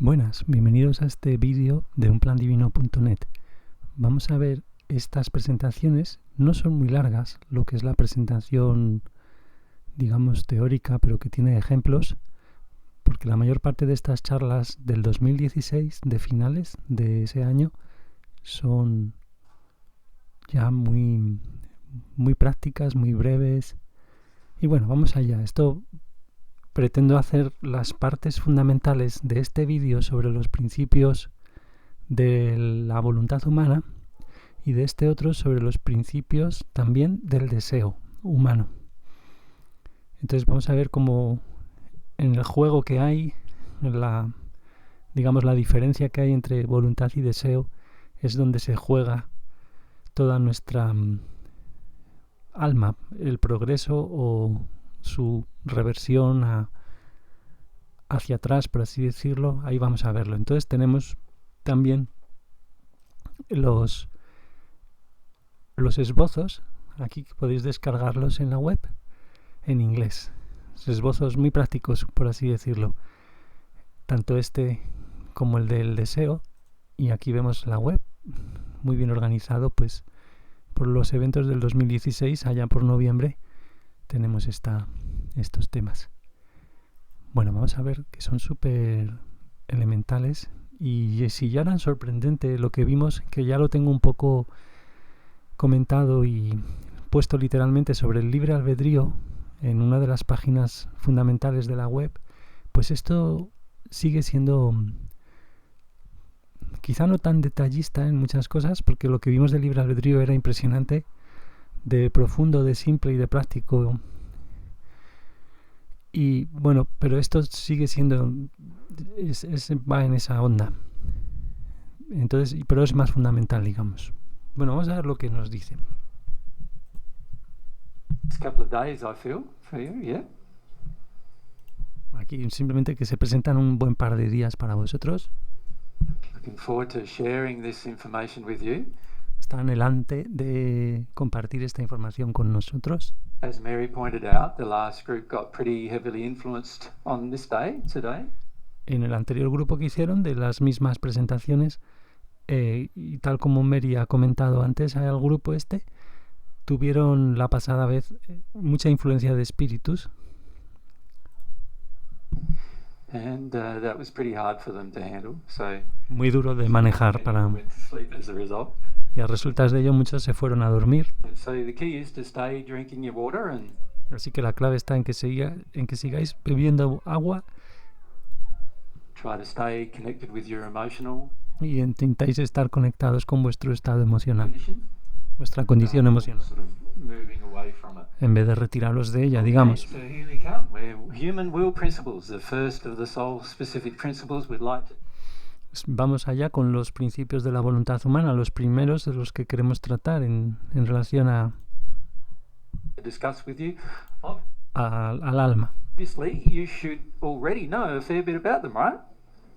Buenas, bienvenidos a este vídeo de unplandivino.net. Vamos a ver estas presentaciones, no son muy largas, lo que es la presentación, digamos, teórica, pero que tiene ejemplos, porque la mayor parte de estas charlas del 2016, de finales de ese año, son ya muy prácticas, muy breves. Y bueno, vamos allá. Pretendo hacer las partes fundamentales de este vídeo sobre los principios de la voluntad humana y de este otro sobre los principios también del deseo humano. Entonces vamos a ver cómo en el juego que hay, la diferencia que hay entre voluntad y deseo, es donde se juega toda nuestra alma, el progreso o su reversión hacia atrás, por así decirlo. Ahí vamos a verlo. Entonces tenemos también los esbozos, aquí podéis descargarlos en la web en inglés. Esbozos muy prácticos, por así decirlo, tanto este como el del deseo. Y aquí vemos la web, muy bien organizado, pues por los eventos del 2016, allá por noviembre, tenemos estos temas. Bueno, vamos a ver que son súper elementales, y si ya eran sorprendente lo que vimos, que ya lo tengo un poco comentado y puesto literalmente sobre el libre albedrío en una de las páginas fundamentales de la web, pues esto sigue siendo quizá no tan detallista en muchas cosas, porque lo que vimos del libre albedrío era impresionante, de profundo, de simple y de práctico. Y bueno, pero esto sigue siendo, va en esa onda. Entonces, pero es más fundamental, digamos. Bueno, vamos a ver lo que nos dice. Aquí simplemente que se presentan un buen par de días para vosotros. Looking forward to sharing this information with you. Está anhelante de compartir esta información con nosotros. As Mary pointed out, the last group got pretty heavily influenced on this day, today. En el anterior grupo que hicieron de las mismas presentaciones, y tal como Mary ha comentado antes, al grupo tuvieron la pasada vez mucha influencia de espíritus. And that was pretty hard for them to handle. So muy duro de manejar para... went to sleep as a result. Y a resultas de ello muchos se fueron a dormir. So the key is to stay drinking your water and así que la clave está en que sigáis bebiendo agua. Try to stay connected with your emotional y intentáis estar conectados con vuestro estado emocional, condition. vuestra condición emocional, Sort of moving away from it. en vez de retiraros de ella, digamos. So here we come. We're human will principles, the first of the soul specific principles we'd like to... Vamos allá con los principios de la voluntad humana, los primeros de los que queremos tratar en relación discuss with you. al alma. Obviously, you should already know a fair bit about them, right?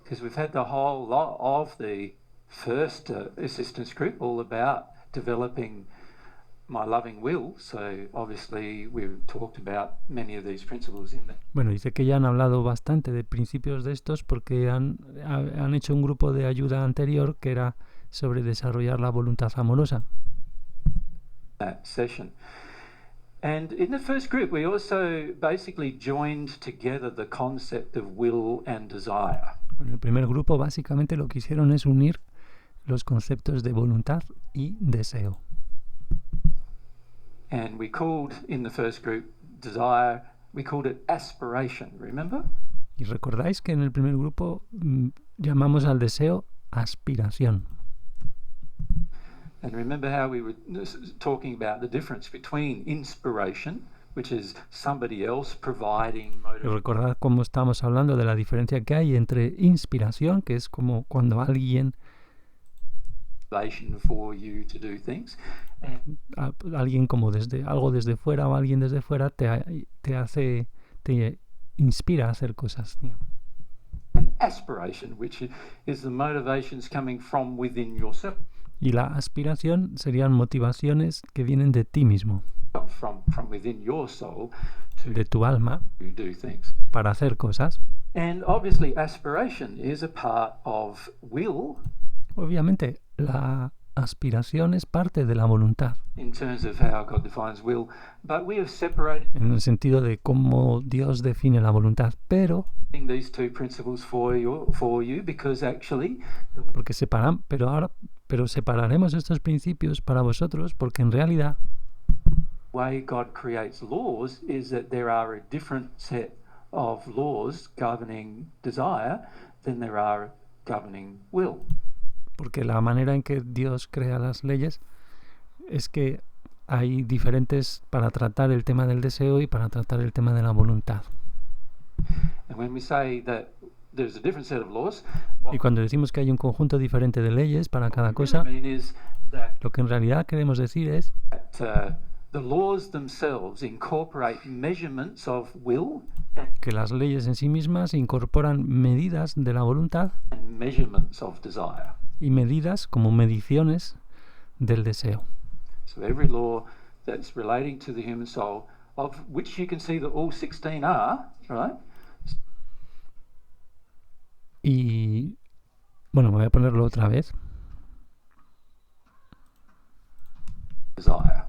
Because we've had the whole lot of the first assistance group all about developing my loving will, so obviously we've talked about many of these principles in there. Bueno, dice que ya han hablado bastante de principios de estos porque han hecho un grupo de ayuda anterior que era sobre desarrollar la voluntad amorosa. That session. And in the first group we also basically joined together the concept of will and desire. En el primer grupo básicamente lo que hicieron es unir los conceptos de voluntad y deseo. And we called in the first group desire, we called it aspiration, remember? Y recordáis que en el primer grupo llamamos al deseo aspiración. And remember how we were talking about the difference between inspiration, which is somebody else providing motivation. Y recordad cómo estamos hablando de la diferencia que hay entre inspiración, que es como cuando alguien for you to do things. Alguien como algo desde fuera o alguien desde fuera te inspira a hacer cosas. And aspiration, which is the motivations coming from within yourself. Y la aspiración serían motivaciones que vienen de ti mismo, from within your soul de tu alma, to do things. para hacer cosas. And obviously aspiration is a part of will Obviamente, la aspiración es parte de la voluntad, in terms of how God defines will, but we have separated en el sentido de cómo Dios define la voluntad, pero these two principles for you because actually porque pero separaremos estos principios para vosotros porque en realidad the way God creates laws is that there are a different set of laws governing desire than there are governing will. porque la manera en que Dios crea las leyes es que hay diferentes para tratar el tema del deseo y para tratar el tema de la voluntad. And when we say that there's a different set of laws, Y cuando decimos que hay un conjunto diferente de leyes para cada what we cosa, really mean is that lo que en realidad queremos decir es the laws themselves incorporate measurements of will que las leyes en sí mismas incorporan medidas de la voluntad and measurements of desire. y medidas como mediciones del deseo. So every law that's relating to the human soul, of which you can see that all 16 are, right? Y bueno, voy a ponerlo otra vez. Desire.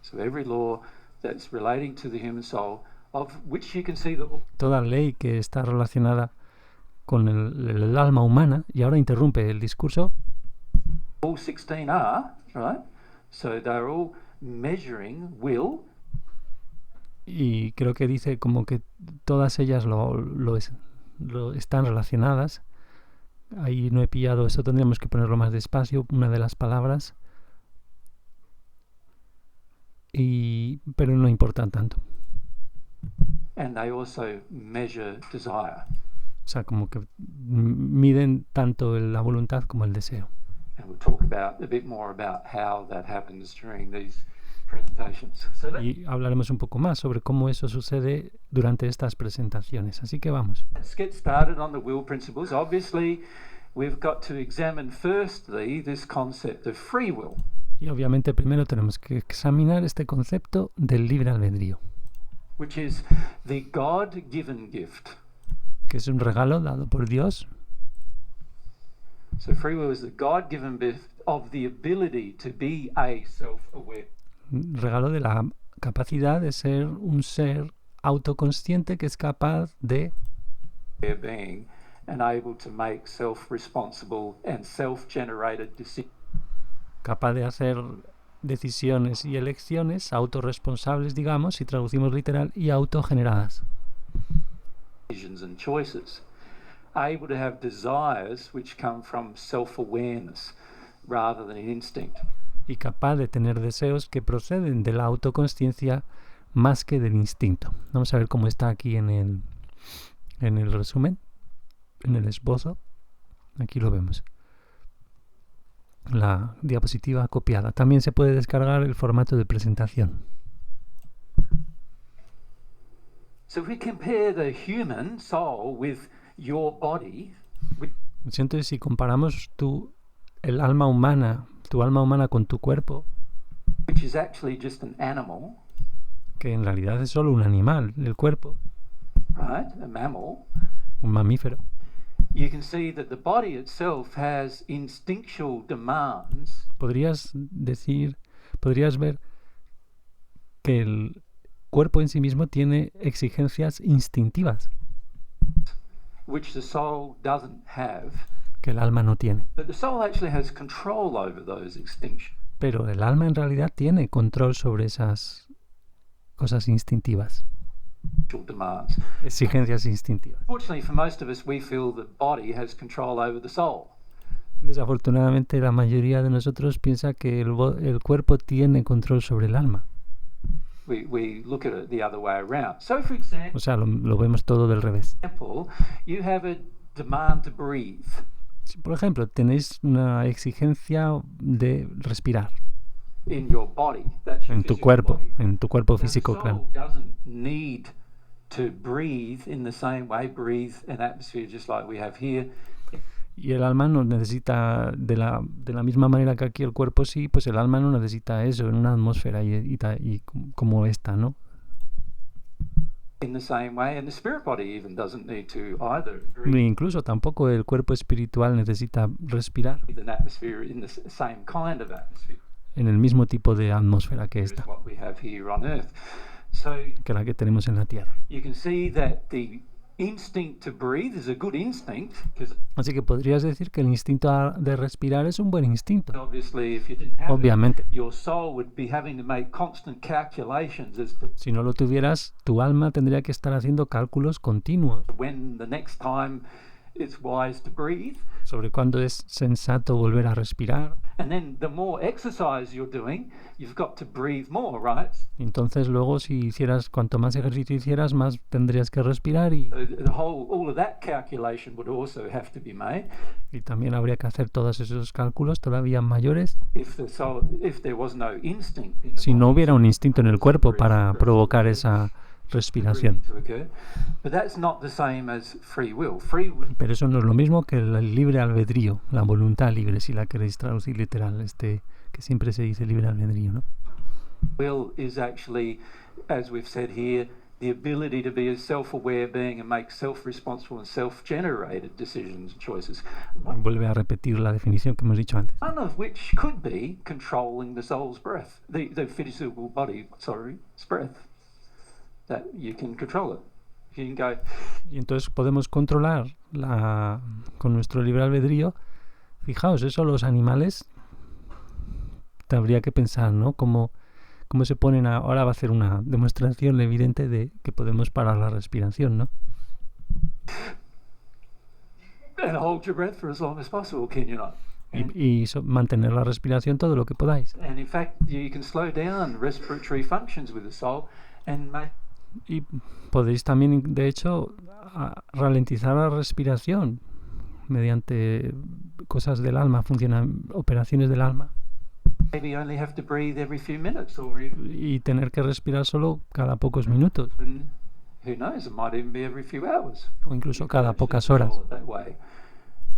So every law that's relating to the human soul, of which you can see that Toda ley que está relacionada con el alma humana, y ahora interrumpe el discurso, all 16 are, right? So they're all measuring will y creo que dice como que todas ellas lo están relacionadas. Ahí no he pillado, eso tendríamos que ponerlo más despacio, una de las palabras, pero no importa tanto. and they also measure desire. O sea, como que miden tanto la voluntad como el deseo. And we'll talk about a bit more about how that happens during these presentations. So Y hablaremos un poco más sobre cómo eso sucede durante estas presentaciones. Así que vamos. let's get started on the will principles. Obviously, we've got to examine firstly this concept of free will. Y obviamente primero tenemos que examinar este concepto del libre albedrío, Which is the God-given gift. que es un regalo dado por Dios. So free will is the God-given gift of the ability to be a self-aware. Regalo de la capacidad de ser un ser autoconsciente que es capaz de Being and able to make self-responsible and self-generated decisions hacer decisiones y elecciones autorresponsables, digamos, si traducimos literal, y autogeneradas. and choices. Able to have desires which come from self-awareness rather than instinct. Y capaz de tener deseos que proceden de la autoconsciencia más que del instinto. Vamos a ver cómo está aquí en el resumen, en el esbozo. Aquí lo vemos. La diapositiva copiada. También se puede descargar el formato de presentación. So if we compare the human soul with your body, Entonces, si comparamos tu alma humana con tu cuerpo, which is actually just an animal, que en realidad es solo un animal, el cuerpo, right? A mammal. un mamífero, You can see that the body itself has instinctual demands podrías ver que el cuerpo en sí mismo tiene exigencias instintivas which the soul doesn't have, que el alma no tiene. but the soul actually has control over those extinctions. Pero el alma en realidad tiene control sobre esas cosas instintivas, Demands. exigencias instintivas. Fortunately for most of us, we feel the body has control over the soul. Desafortunadamente, la mayoría de nosotros piensa que el cuerpo tiene control sobre el alma. We look at it the other way around. So, for example, O sea, lo vemos todo del revés. you have a demand to breathe. Si, por ejemplo, tenéis una exigencia de respirar In your body, that's your en tu physical cuerpo, body. en tu cuerpo Now, the físico, soul claro. doesn't need to breathe in the same way, breathe an atmosphere just like we have here. Y el alma no necesita, de la misma manera que aquí el cuerpo sí, pues el alma no necesita eso en una atmósfera y como esta, ¿no? in the same way, and the spirit body even doesn't need to either Ni breathe incluso tampoco el cuerpo espiritual necesita respirar an atmosphere in the same kind of atmosphere en el mismo tipo de atmósfera que as esta, what we have here on Earth. So que la que tenemos en la Tierra. you can see that the instinct to breathe is a good instinct, because Así que podrías decir que el instinto de respirar es un buen instinto. obviously if you didn't have it, Obviamente, your soul would be having to make constant calculations as to si no lo tuvieras, tu alma tendría que estar haciendo cálculos continuos when the next time it's wise to breathe. sobre cuándo es sensato volver a respirar. And then the more exercise you're doing, you've got to breathe more, right? Entonces luego si hicieras, cuanto más ejercicio hicieras, más tendrías que respirar y All of that calculation would also have to be made también habría que hacer todos esos cálculos todavía mayores if there was no instinct in the si no body hubiera un instinto en el cuerpo para provocar esa respiración. to occur. But that's not the same as free will. Free Pero eso no es lo mismo que el libre albedrío, la voluntad libre, si la queréis traducir literal, que siempre se dice libre albedrío, ¿no? will is actually, as we've said here, the ability to be a self-aware being and make self-responsible and self-generated decisions and choices. Vuelve a repetir la definición que hemos dicho antes. One of which could be controlling the soul's breath, the physical body's breath. That you can control it. You can go, Y entonces podemos controlar con nuestro libre albedrío. Fijaos, eso los animales te habría que pensar, ¿no? Cómo se ponen ahora va a hacer una demostración evidente de que podemos parar la respiración, ¿no? and hold your breath for as long as possible, can you not? Y mantener la respiración todo lo que podáis. And in fact, you can slow down respiratory functions with the soul and make Y podéis también, de hecho, ralentizar la respiración mediante cosas del alma, operaciones del alma. maybe only have to breathe every few minutes, or even, Y tener que respirar solo cada pocos minutos, who knows, it might even be every few hours. o incluso cada pocas horas. Control it that way.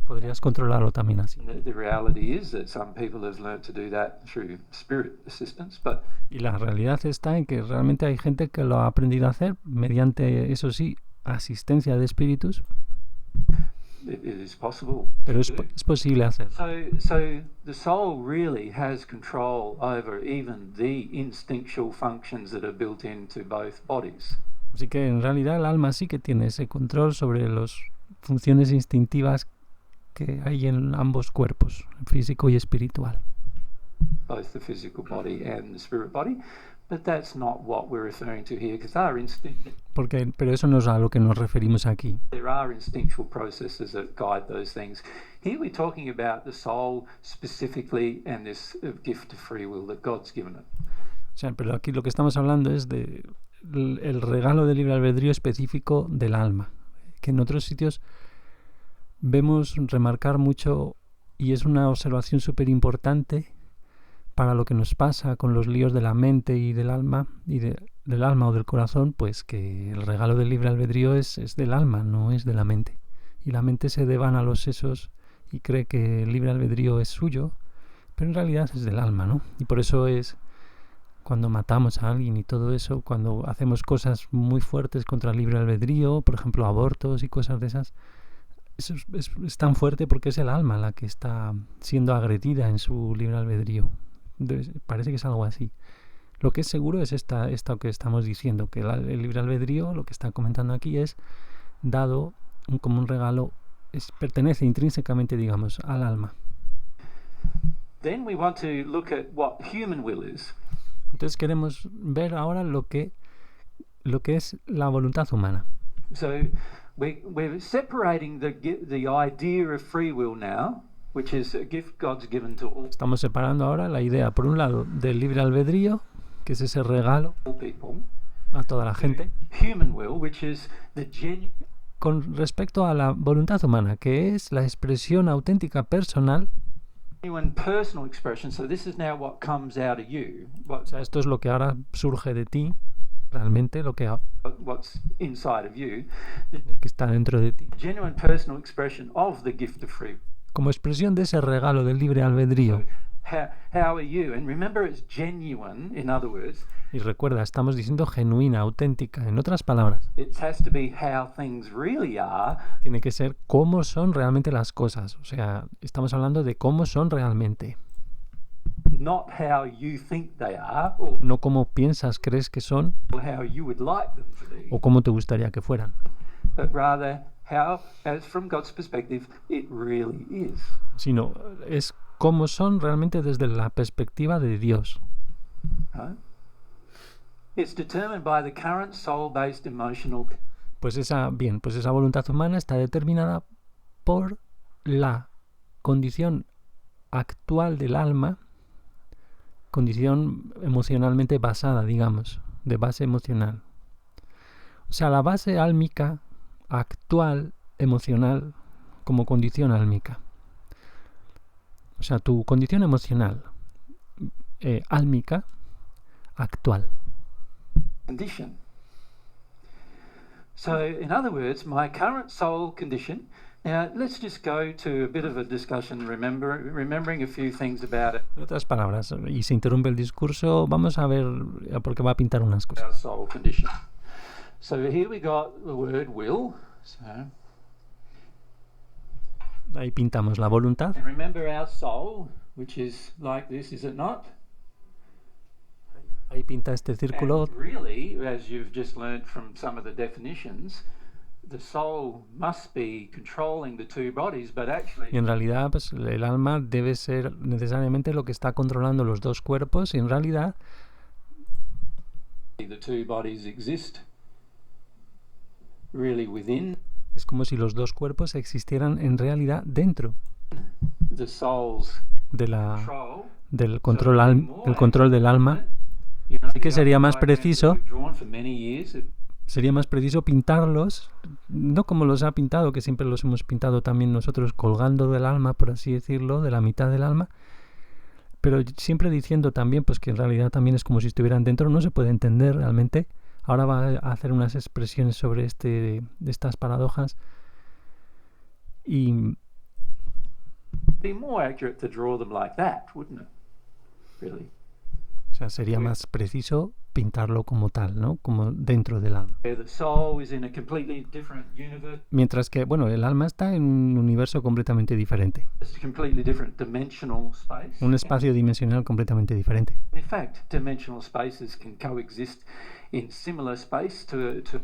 Podrías controlarlo también así. And the reality is that some people have learned to do that through spirit assistance, but Y la realidad está en que realmente hay gente que lo ha aprendido a hacer mediante, eso sí, asistencia de espíritus, it is possible. pero to do. es posible hacer. So the soul really has control over even the instinctual functions that are built into both bodies. Así que en realidad el alma sí que tiene ese control sobre las funciones instintivas que hay en ambos cuerpos, físico y espiritual. Both the physical body and the spirit body, but that's not what we're referring to here, because Pero eso no es a lo que nos referimos aquí. there are instinctual processes that guide those things. Here we're talking about the soul specifically and this gift of free will that God's given it. O sea, pero aquí lo que estamos hablando es de el regalo del libre albedrío específico del alma, que en otros sitios vemos remarcar mucho, y es una observación súper importante para lo que nos pasa con los líos de la mente y del alma, del alma o del corazón, pues que el regalo del libre albedrío es del alma, no es de la mente. Y la mente se devana a los sesos y cree que el libre albedrío es suyo, pero en realidad es del alma, ¿no? Y por eso es cuando matamos a alguien y todo eso, cuando hacemos cosas muy fuertes contra el libre albedrío, por ejemplo abortos y cosas de esas, eso es tan fuerte porque es el alma la que está siendo agredida en su libre albedrío. Parece que es algo así. Lo que es seguro es esto que estamos diciendo, que el libre albedrío, lo que está comentando aquí, es dado como un regalo, pertenece intrínsecamente, digamos, al alma. Then we want to look at what human will is. Entonces queremos ver ahora lo que es la voluntad humana. So we're separating the idea of free will now, which is a gift God's given to all Estamos separando ahora la idea, por un lado, del libre albedrío, que es ese regalo people, a toda la gente, human will, which is the con respecto a la voluntad humana, que es la expresión auténtica personal. genuine personal expression. So this is now what comes out of you, O sea, esto es lo que ahora surge de ti, realmente, what's inside of you, que está dentro de ti, genuine personal expression of the gift of free. como expresión de ese regalo del libre albedrío. How are you? And remember, it's genuine. In other words, Y recuerda, estamos diciendo genuina, auténtica. En otras palabras, It has to be how things really are, tiene que ser cómo son realmente las cosas. O sea, estamos hablando de cómo son realmente. not how you think they are or No cómo piensas, crees que son how you would like them to be, o cómo te gustaría que fueran. but rather how, as from God's perspective, it really is. Sino es cómo son realmente desde la perspectiva de Dios. Right? It's determined by the current soul-based emotional Pues esa voluntad humana está determinada por la condición actual del alma, condición emocionalmente basada, digamos, de base emocional. O sea, la base álmica actual, emocional, como condición álmica. O sea, tu condición emocional álmica actual. condition. So, in other words, my current soul condition. Now, let's just go to a bit of a discussion, remembering a few things about it. En otras palabras, y se interrumpe el discurso, vamos a ver, porque va a pintar unas cosas. Our soul condition. So here we got the word will. So, Ahí pintamos la voluntad. and remember our soul, which is like this, is it not? Ahí pinta este círculo. And really, as you've just learnt from some of the definitions, the soul must be controlling the two bodies, but Y actually en realidad, pues, el alma debe ser necesariamente lo que está controlando los dos cuerpos. Y en realidad, the two bodies exist really within es como si los dos cuerpos existieran en realidad dentro the soul's de control. del control del alma. Así que sería más preciso pintarlos, no como los ha pintado, que siempre los hemos pintado también nosotros, colgando del alma, por así decirlo, de la mitad del alma, pero siempre diciendo también pues que en realidad también es como si estuvieran dentro. No se puede entender realmente. Ahora va a hacer unas expresiones sobre de estas paradojas. Y be more accurate to draw them like that, wouldn't it? Really. o sea, sería más preciso pintarlo como tal, ¿no? Como dentro del alma. Where the soul is in a completely different universe, Mientras que, bueno, el alma está en un universo completamente diferente, it's a completely different dimensional space. un espacio dimensional completamente diferente. In fact, dimensional spaces can coexist in similar space to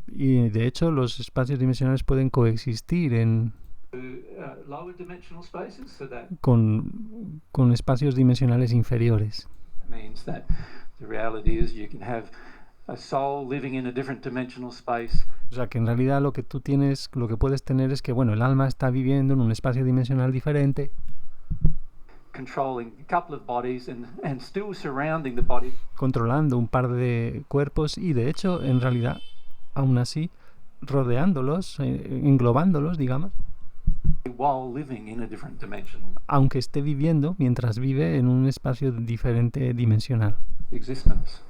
Y de hecho, los espacios dimensionales pueden coexistir lower dimensional spaces, so that con espacios dimensionales inferiores. means that the reality is you can have a soul living in a different dimensional space. O sea, que en realidad lo que puedes tener es que, bueno, el alma está viviendo en un espacio dimensional diferente, Controlling a couple of bodies and still surrounding the body controlando un par de cuerpos y, de hecho, en realidad, aún así, rodeándolos, englobándolos, digamos, while living in a different dimensional aunque esté viviendo mientras vive en un espacio diferente dimensional. existence.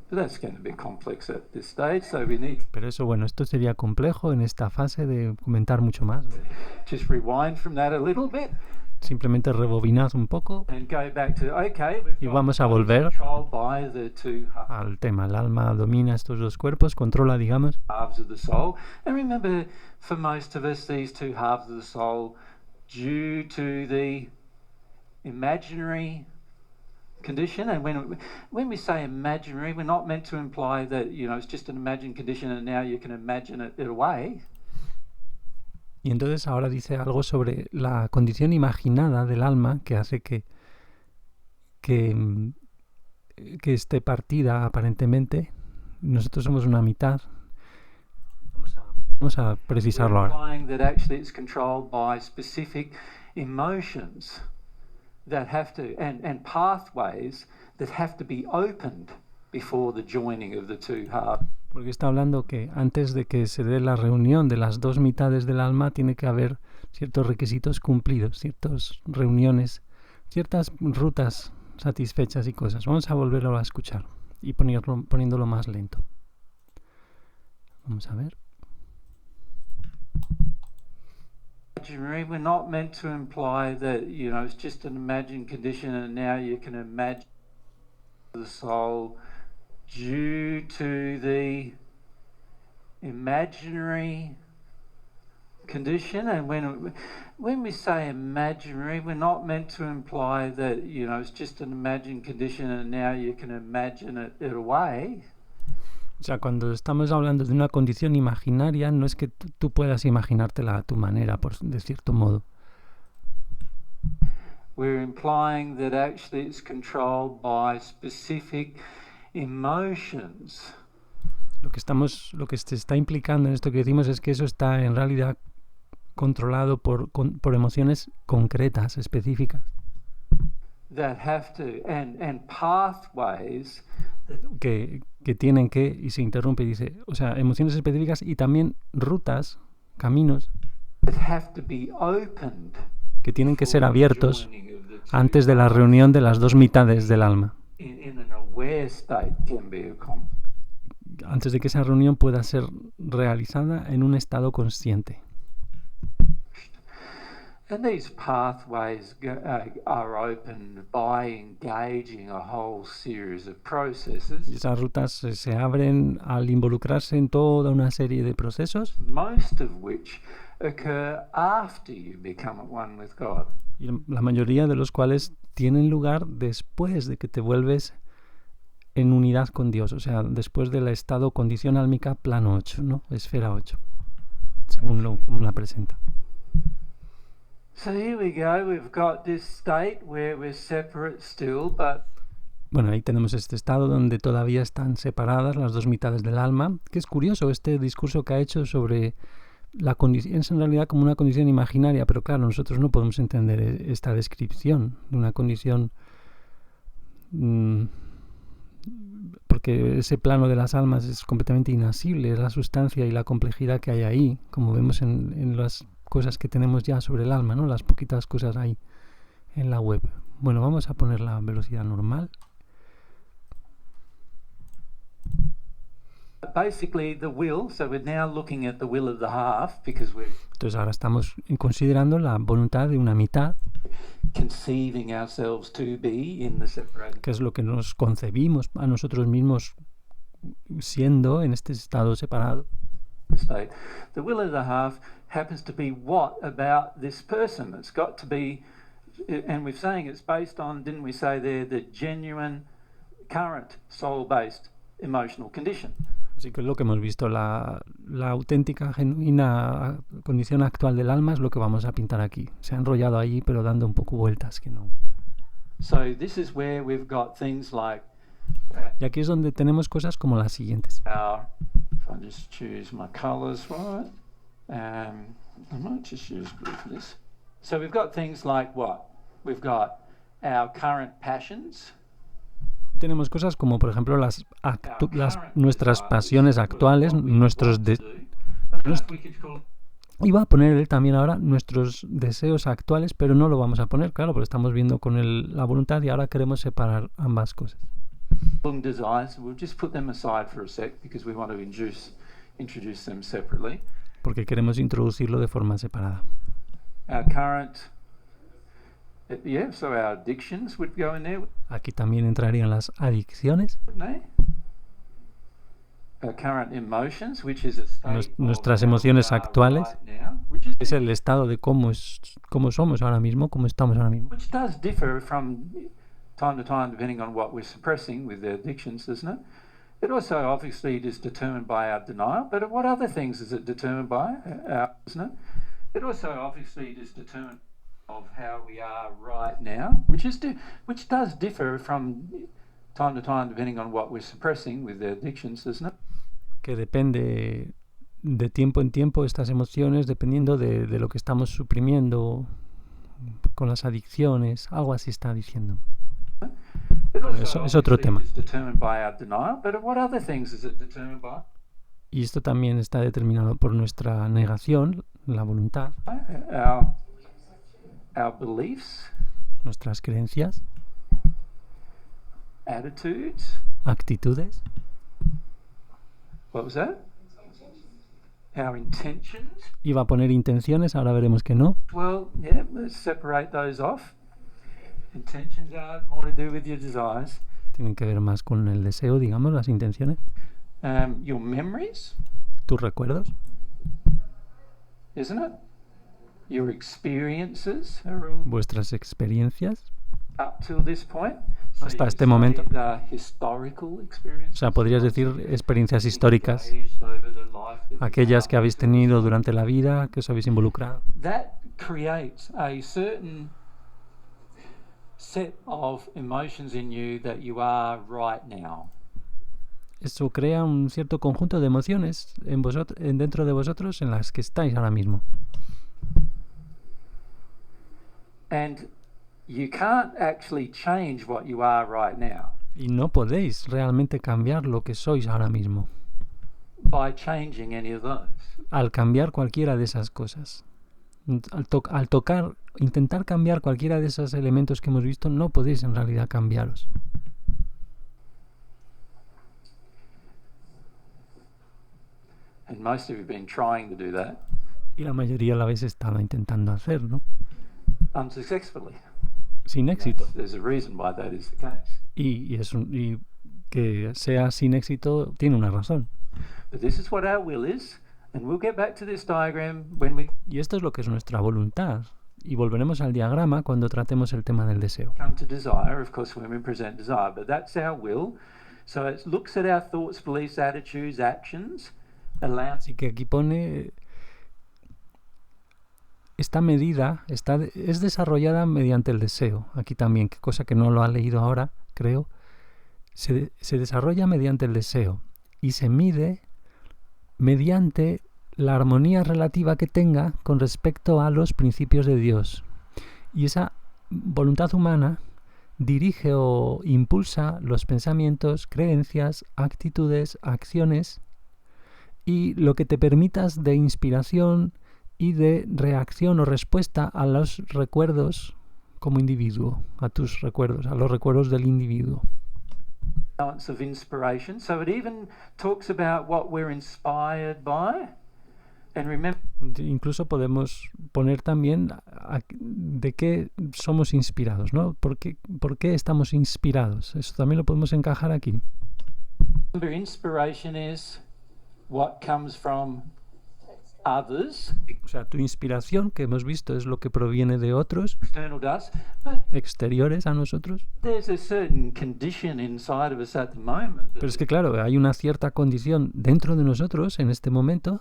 But that's going to be complex at this stage, so we need Pero eso, bueno, esto sería complejo en esta fase de comentar mucho más. to just rewind from that a little bit Simplemente rebobinad un poco and go back to, okay, we've y got vamos a bodies volver controlled by the two al tema. El alma domina estos dos cuerpos, controla, digamos. halves of the soul. And remember, for most of us, these two halves of the soul, due to the imaginary condition, and when we say imaginary, we're not meant to imply that, you know, it's just an imagined condition and now you can imagine it away. Y entonces ahora dice algo sobre la condición imaginada del alma que hace que esté partida aparentemente. Nosotros somos una mitad. Vamos a precisarlo ahora. Implying that actually it's controlled by specific emotions that have to, and pathways that have to be opened before the joining of the two halves. Porque está hablando que antes de que se dé la reunión de las dos mitades del alma tiene que haber ciertos requisitos cumplidos, ciertas reuniones, ciertas rutas satisfechas y cosas. Vamos a volverlo a escuchar y poniéndolo más lento. Vamos a ver. We're not meant to imply that, you know, it's just an imagined condition and now you can imagine the soul due to the imaginary condition. And when we say imaginary, we're not meant to imply that, it's just an imagined condition and now you can imagine it away. O sea, cuando estamos hablando de una condición imaginaria, no es que tú puedas imaginártela a tu manera, de cierto modo. We're implying that actually it's controlled by specific emotions. Lo que se está implicando en esto que decimos es que eso está en realidad controlado por emociones concretas, específicas. That have to, and pathways que tienen que, y se interrumpe y dice, o sea, emociones específicas y también rutas, caminos that have to be opened que tienen que ser abiertos antes de la reunión de las dos mitades del alma. In an aware state can be accomplished. Antes de que esa reunión pueda ser realizada en un estado consciente. And these pathways are opened by engaging a whole series of processes. Y esas rutas se abren al involucrarse en toda una serie de procesos. Most of which occur after you become at one with God. Y la mayoría de los cuales tienen lugar después de que te vuelves en unidad con Dios, o sea, después del estado condición álmica plano 8, ¿no? Esfera 8, según como la presenta. So here we go, we've got this state where we're separate still, but... Bueno, ahí tenemos este estado donde todavía están separadas las dos mitades del alma, que es curioso este discurso que ha hecho sobre la condición, es en realidad como una condición imaginaria, pero claro, nosotros no podemos entender esta descripción de una condición... porque ese plano de las almas es completamente inasible, es la sustancia y la complejidad que hay ahí, como vemos en las cosas que tenemos ya sobre el alma, ¿no? Las poquitas cosas ahí en la web. Bueno, vamos a poner la velocidad normal. Basically the will, so we're now looking at the will of the half because we're Entonces ahora estamos considerando la voluntad de una mitad, conceiving ourselves to be in the separated que es lo que nos concebimos a nosotros mismos siendo en este estado separado. state. The will of the half happens to be what about this person? It's got to be, and we're saying it's based on, didn't we say there, the genuine, current, soul-based emotional condition. Así que es lo que hemos visto, la auténtica, genuina condición actual del alma es lo que vamos a pintar aquí. Se ha enrollado ahí, pero dando un poco vueltas que no. So this is where we've got things like Y aquí es donde tenemos cosas como las siguientes. if I just choose my colours right, I might just use blue for this. So we've got things like what? We've got our current passions. Tenemos cosas como, por ejemplo, nuestras pasiones actuales, iba a poner él también ahora nuestros deseos actuales, pero no lo vamos a poner, claro, porque estamos viendo con la voluntad y ahora queremos separar ambas cosas. Desires, we'll just put them aside for a sec because we want to introduce them separately. Porque queremos introducirlo de forma separada. Our current, so our addictions would go in there. Aquí también entrarían las adicciones. Our current emotions, which is a state nuestras emociones actuales, right now, which is es el estado de cómo somos ahora mismo, cómo estamos ahora mismo. which does differ from time to time depending on what we're suppressing with the addictions, doesn't it? It also obviously is determined by our denial, but what other things is it determined by? Isn't it? It also obviously is determined of how we are right now, which does differ from time to time depending on what we're suppressing with the addictions, doesn't it? Que depende de tiempo en tiempo estas emociones, dependiendo de lo que estamos suprimiendo con las adicciones, algo así está diciendo. Eso es otro tema. Y esto también está determinado por nuestra negación, la voluntad, Our beliefs, nuestras creencias, attitudes. actitudes. What was that? Our intentions. Iba a poner intenciones, ahora veremos que no. Well, yeah, let's separate those off. Intentions are more to do with your desires. Tienen que ver más con el deseo, digamos, las intenciones. Your memories, Tus recuerdos. isn't it? Your experiences are all Vuestras experiencias. up till this point. Hasta you este could say momento. the historical experiences, O sea, podrías decir experiencias históricas, engaged over the life that you've aquellas que had. habéis tenido durante la vida, que os habéis involucrado. That creates a certain set of emotions in you that you are right now. Eso crea un cierto conjunto de emociones dentro de vosotros en las que estáis ahora mismo. And you can't actually change what you are right now Y no podéis realmente cambiar lo que sois ahora mismo by changing any of those. al cambiar cualquiera de esas cosas. Al intentar cambiar cualquiera de esos elementos que hemos visto, no podéis en realidad cambiaros. And most of you have been trying to do that Y la mayoría lo habéis estado intentando hacer, ¿no? unsuccessfully. Sin éxito. There's a reason why that is the case. Y que sea sin éxito tiene una razón. But this is what our will is, and we'll get back to this diagram when we Y esto es lo que es nuestra voluntad. Y volveremos al diagrama cuando tratemos el tema del deseo. come to desire. Of course, women present desire, but that's our will. So it looks at our thoughts, beliefs, attitudes, actions, allows Así que aquí pone, esta medida es desarrollada mediante el deseo. Aquí también, que cosa que no lo ha leído ahora, creo. Se desarrolla mediante el deseo y se mide mediante la armonía relativa que tenga con respecto a los principios de Dios. Y esa voluntad humana dirige o impulsa los pensamientos, creencias, actitudes, acciones y lo que te permitas de inspiración y de reacción o respuesta a los recuerdos como individuo, a tus recuerdos, a los recuerdos del individuo. of inspiration. So it even talks about what we're inspired by. And remember, Incluso podemos poner también de qué somos inspirados, ¿no? ¿Por qué estamos inspirados? Eso también lo podemos encajar aquí. inspiration is what comes from others, O sea, tu inspiración, que hemos visto, es lo que proviene de otros, external to us, but exteriores a nosotros. there's a certain condition inside of us at the moment that Pero es que, claro, hay una cierta condición dentro de nosotros en este momento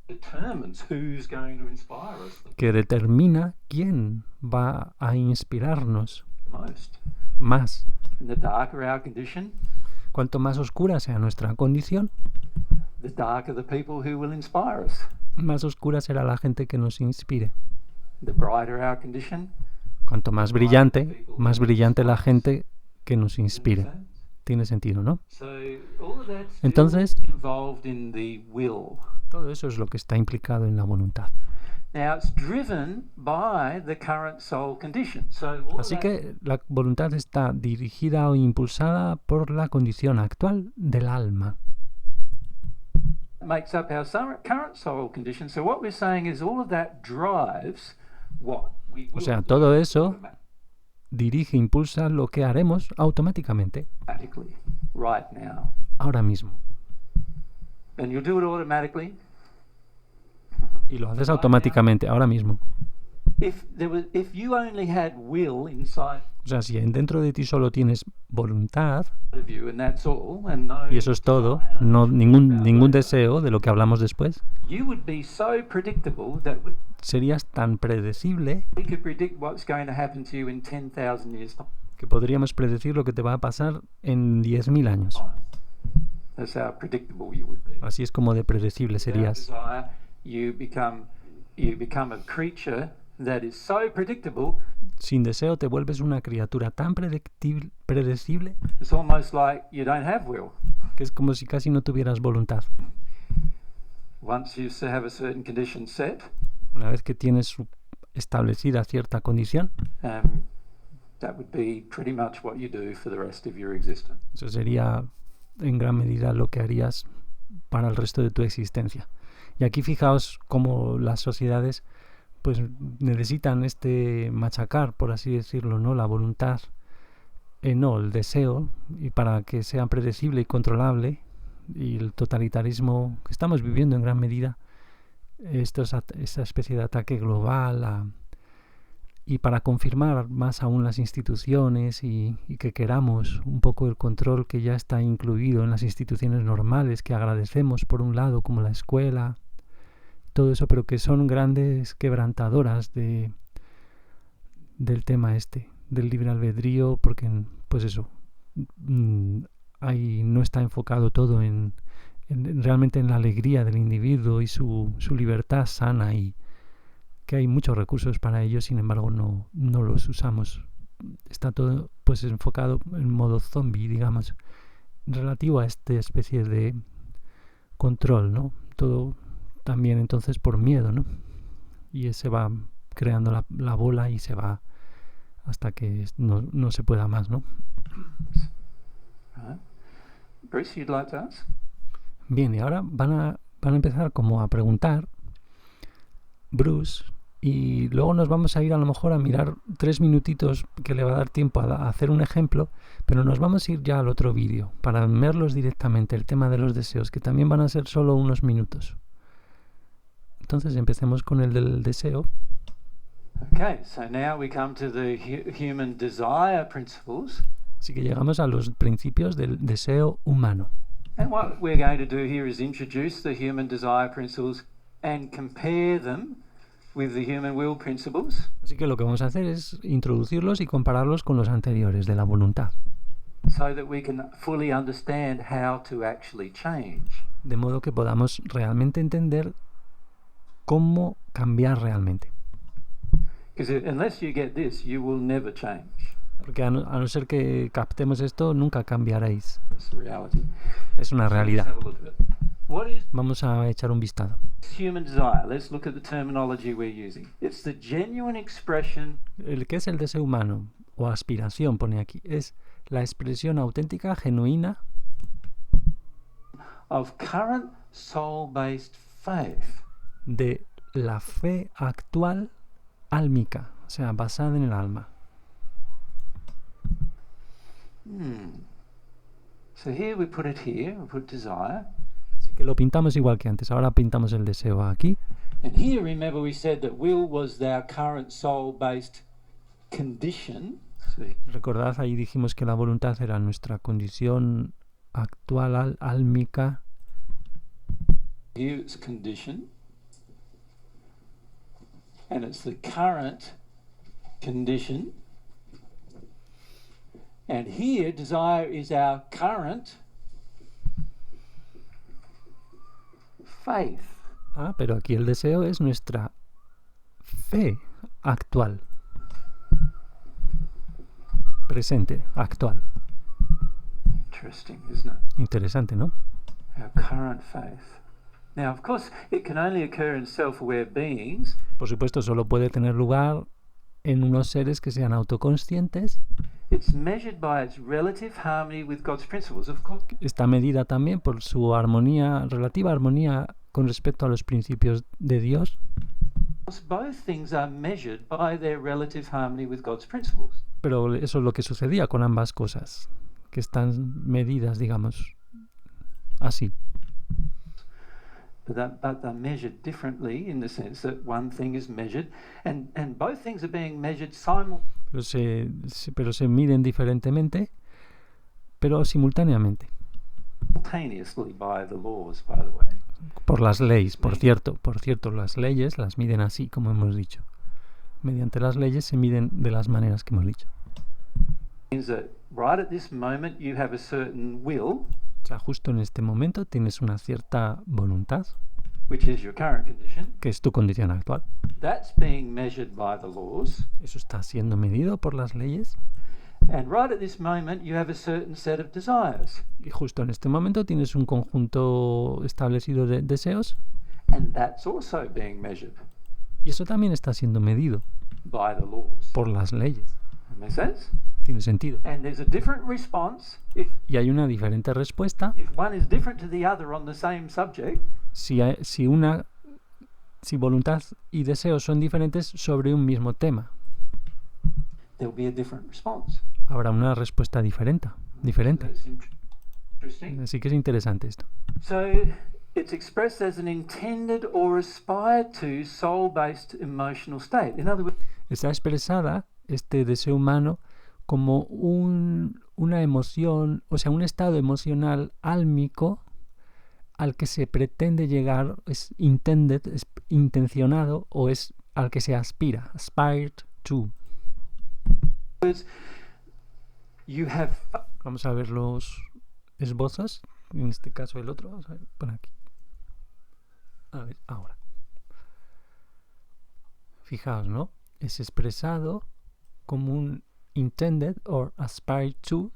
determines who's going to inspire us que determina quién va a inspirarnos the most. más. And the darker our condition, Cuanto más oscura sea nuestra condición, the darker the people who will inspire us. más oscura será la gente que nos inspire. The brighter our condition, Cuanto más brillante la gente que nos inspire. so Tiene sentido, ¿no? all of that's still Entonces- involved in the will. Todo eso es lo que está implicado en la voluntad. Now it's driven by the current soul condition. So all Así of that que la voluntad está dirigida o impulsada por la condición actual del alma. makes up our current soul condition. So what we're saying is all of that drives what we will O sea, do todo eso dirige, impulsa lo que haremos automáticamente, automatically right now. ahora mismo. And you'll do it automatically. Y lo haces automáticamente, ahora mismo. If you only had will inside O sea, si dentro de ti solo tienes voluntad, of you and that's all, and no y eso es todo, desire, no ningún deseo de lo que hablamos después, you would be so predictable that serías tan predecible we could predict what's going to happen to you in 10,000 years' que podríamos predecir lo que te va a pasar en 10.000 años. time. That's how predictable you would be. Así es como de predecible Without serías. desire, you become a creature that is so predictable. Sin deseo te vuelves una criatura tan predecible It's almost like you don't have will. que es como si casi no tuvieras voluntad. Once you have a certain condition set, Una vez que tienes establecida cierta condición, that would be pretty much what you do for the rest of your existence. eso sería en gran medida lo que harías para el resto de tu existencia. Y aquí fijaos cómo las sociedades pues necesitan machacar, por así decirlo, ¿no? La voluntad, no, el deseo, y para que sea predecible y controlable, y el totalitarismo que estamos viviendo en gran medida, esta especie de ataque global y para confirmar más aún las instituciones y que queramos un poco el control que ya está incluido en las instituciones normales, que agradecemos por un lado, como la escuela, todo eso, pero que son grandes quebrantadoras del tema del libre albedrío, porque pues eso, ahí no está enfocado todo realmente en la alegría del individuo y su libertad sana, y que hay muchos recursos para ello, sin embargo no los usamos. Está todo pues enfocado en modo zombie, digamos, relativo a esta especie de control, ¿no? Todo también entonces por miedo, ¿no? Y se va creando la bola y se va hasta que no se pueda más, ¿no? Bruce, you'd like to ask? Bien, y ahora van a empezar como a preguntar Bruce, y luego nos vamos a ir a lo mejor a mirar 3 minutitos que le va a dar tiempo a hacer un ejemplo, pero nos vamos a ir ya al otro vídeo para verlos directamente, el tema de los deseos, que también van a ser solo unos minutos. Entonces empecemos con el del deseo. Okay, so now we come to the human desire principles. Así que llegamos a los principios del deseo humano. And what we're going to do here is introduce the human desire principles and compare them with the human will principles. Así que lo que vamos a hacer es introducirlos y compararlos con los anteriores de la voluntad, so that we can fully understand how to actually change. de modo que podamos realmente entender cómo cambiar realmente. Because unless you get this, you will never change. Porque a no ser que captemos esto, nunca cambiaréis. That's the reality. Es una realidad. Let's have a look at it. What is Vamos a echar un vistazo. human desire? Let's look at the terminology we're using. It's the genuine expression ¿Qué es el deseo humano? O aspiración, pone aquí. Es la expresión auténtica, genuina, of current soul-based faith. de la fe actual álmica, o sea, basada en el alma. So here we put it here, we put desire. Así que lo pintamos igual que antes. Ahora pintamos el deseo aquí. And here, remember, we said that will was our current soul-based condition. Recordad, ahí dijimos que la voluntad era nuestra condición actual álmica. Here it's condition. And it's the current condition. And here, desire is our current faith. Pero aquí el deseo es nuestra fe actual. Presente, actual. Interesting, isn't it? Interesante, ¿no? Our current faith. Now, of course, it can only occur in self-aware beings. Por supuesto, solo puede tener lugar en unos seres que sean autoconscientes. It's measured by its relative harmony with God's principles. Of course, Está medida también por su relativa armonía con respecto a los principios de Dios. both things are measured by their relative harmony with God's principles. Pero eso es lo que sucedía con ambas cosas, que están medidas, digamos, así. But they're measured differently in the sense that one thing is measured and both things are being measured Pero se miden diferentemente, pero simultáneamente. simultaneously by the laws, by the way. Por las leyes, por cierto, las leyes las miden así, como hemos dicho. Mediante las leyes se miden de las maneras que hemos dicho. Means that right at this moment you have a certain will, O sea, justo en este momento tienes una cierta voluntad, which is your current condition. que es tu condición actual. That's being measured by the laws. Eso está siendo medido por las leyes. And right at this moment you have a certain set of desires. Y justo en este momento tienes un conjunto establecido de deseos. And that's also being measured Y eso también está siendo medido by the laws. por las leyes. That makes sense? Tiene sentido. And there's a different response Y hay una diferente respuesta if one is different to the other on the same subject. si una si voluntad y deseo son diferentes sobre un mismo tema, there'll be a different response. habrá una respuesta diferente. That's interesting. Así que es interesante esto. So it's expressed as an intended or aspired to soul-based emotional state. In other words, Está expresada este deseo humano como una emoción, o sea, un estado emocional álmico al que se pretende llegar, es intended, es intencionado, o es al que se aspira, aspired to. you have Vamos a ver los esbozos, en este caso el otro, vamos a ver por aquí. A ver, ahora. Fijaos, ¿no? Es expresado como un intended or aspired to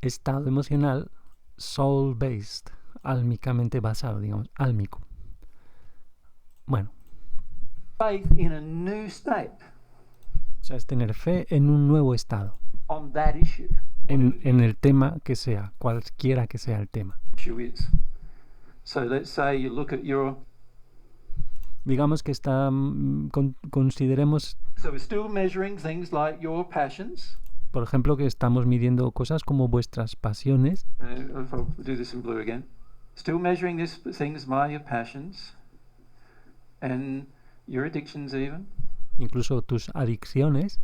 estado emocional soul-based, álmicamente basado, digamos, álmico. Bueno, faith in a new state o sea, es tener fe en un nuevo estado, on that issue. en el tema que sea, cualquiera que sea el tema. Issue is. So let's say you look at your. Digamos que está, consideremos, So we're still measuring things like your passions. por ejemplo, que estamos midiendo cosas como vuestras pasiones. If I'll do this in blue again. Still measuring these things by your passions and your addictions even. Incluso tus adicciones,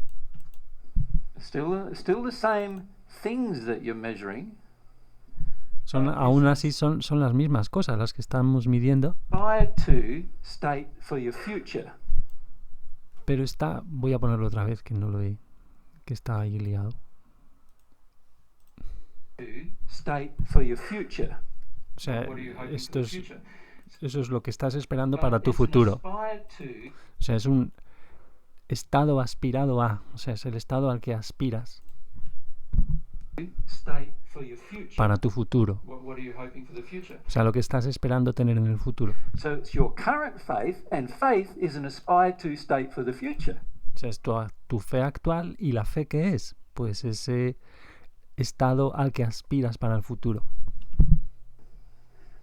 Still the same things that you're measuring. aún así son las mismas cosas las que estamos midiendo, Aspire to state for your future. pero está, voy a ponerlo otra vez que no lo he, que está ahí liado. To state for your future. O sea, What are you hoping esto for the es, future? eso es lo que estás esperando But para tu it's an futuro. aspire to O sea, es un estado aspirado a, o sea, es el estado al que aspiras state for your future. para tu futuro. What are you hoping for the future? O sea, lo que estás esperando tener en el futuro. So it's your current faith, and faith is an aspire to state for the future. O sea, es tu fe actual, y la fe que es, pues ese estado al que aspiras para el futuro.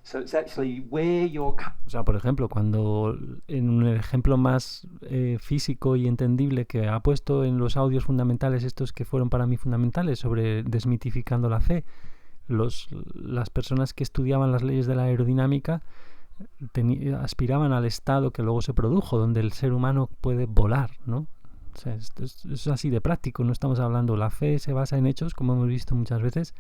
So it's actually where your O sea, por ejemplo, cuando en un ejemplo más físico y entendible que ha puesto en los audios fundamentales, estos que fueron para mí fundamentales, sobre desmitificando la fe, las personas que estudiaban las leyes de la aerodinámica aspiraban al estado que luego se produjo, donde el ser humano puede volar, ¿no? O sea, esto es así de práctico, no estamos hablando, la fe se basa en hechos, como hemos visto muchas veces,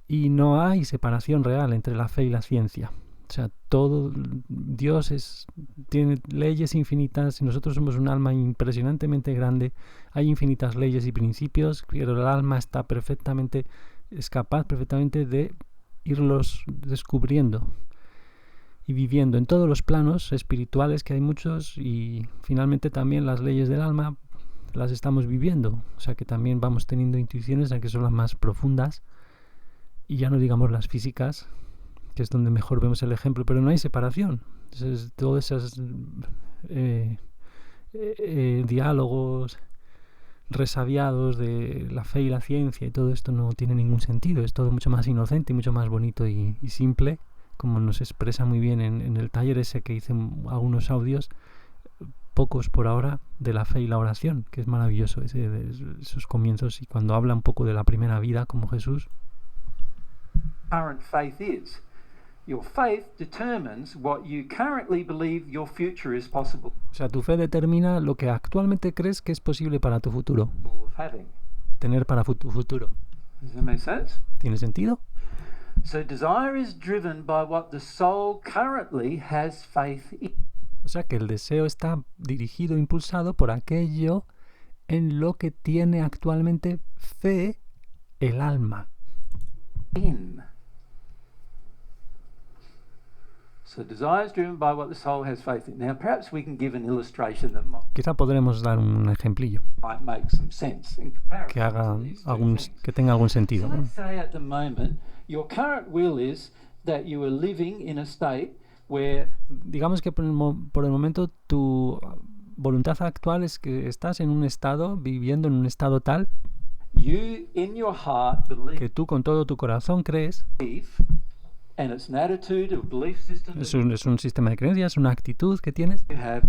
y no hay separación real entre la fe y la ciencia. O sea, todo, Dios tiene leyes infinitas, y nosotros somos un alma impresionantemente grande, hay infinitas leyes y principios, pero el alma es capaz perfectamente de irlos descubriendo y viviendo en todos los planos espirituales, que hay muchos, y finalmente también las leyes del alma las estamos viviendo. O sea que también vamos teniendo intuiciones, que son las más profundas, y ya no digamos las físicas, que es donde mejor vemos el ejemplo, pero no hay separación. Entonces, todos esos diálogos resabiados de la fe y la ciencia y todo esto no tiene ningún sentido. Es todo mucho más inocente y mucho más bonito y simple, como nos expresa muy bien en el taller ese que hice algunos audios, pocos por ahora, de la fe y la oración, que es maravilloso esos comienzos, y cuando habla un poco de la primera vida como Jesús. current faith is. Your faith determines what you currently believe your future is possible O sea, tu fe determina lo que actualmente crees que es posible para tu futuro, of having. tener para tu futuro. Does that make sense? ¿Tiene sentido? So desire is driven by what the soul currently has faith in. O sea, que el deseo está dirigido, impulsado por aquello en lo que tiene actualmente fe el alma. So desire is driven by what the soul has faith in. Now perhaps we can give an illustration that Quizá podremos dar un ejemplillo might make some sense in comparison que haga to these two things. que tenga algún sentido, So ¿no? let's say at the moment your current will is that you are living in a state where Digamos que por el momento tu voluntad actual es que estás en un estado, viviendo en un estado tal, you in your heart que tú con todo tu corazón crees and it's an attitude, a belief system Es un sistema de creencias, una actitud que tienes you have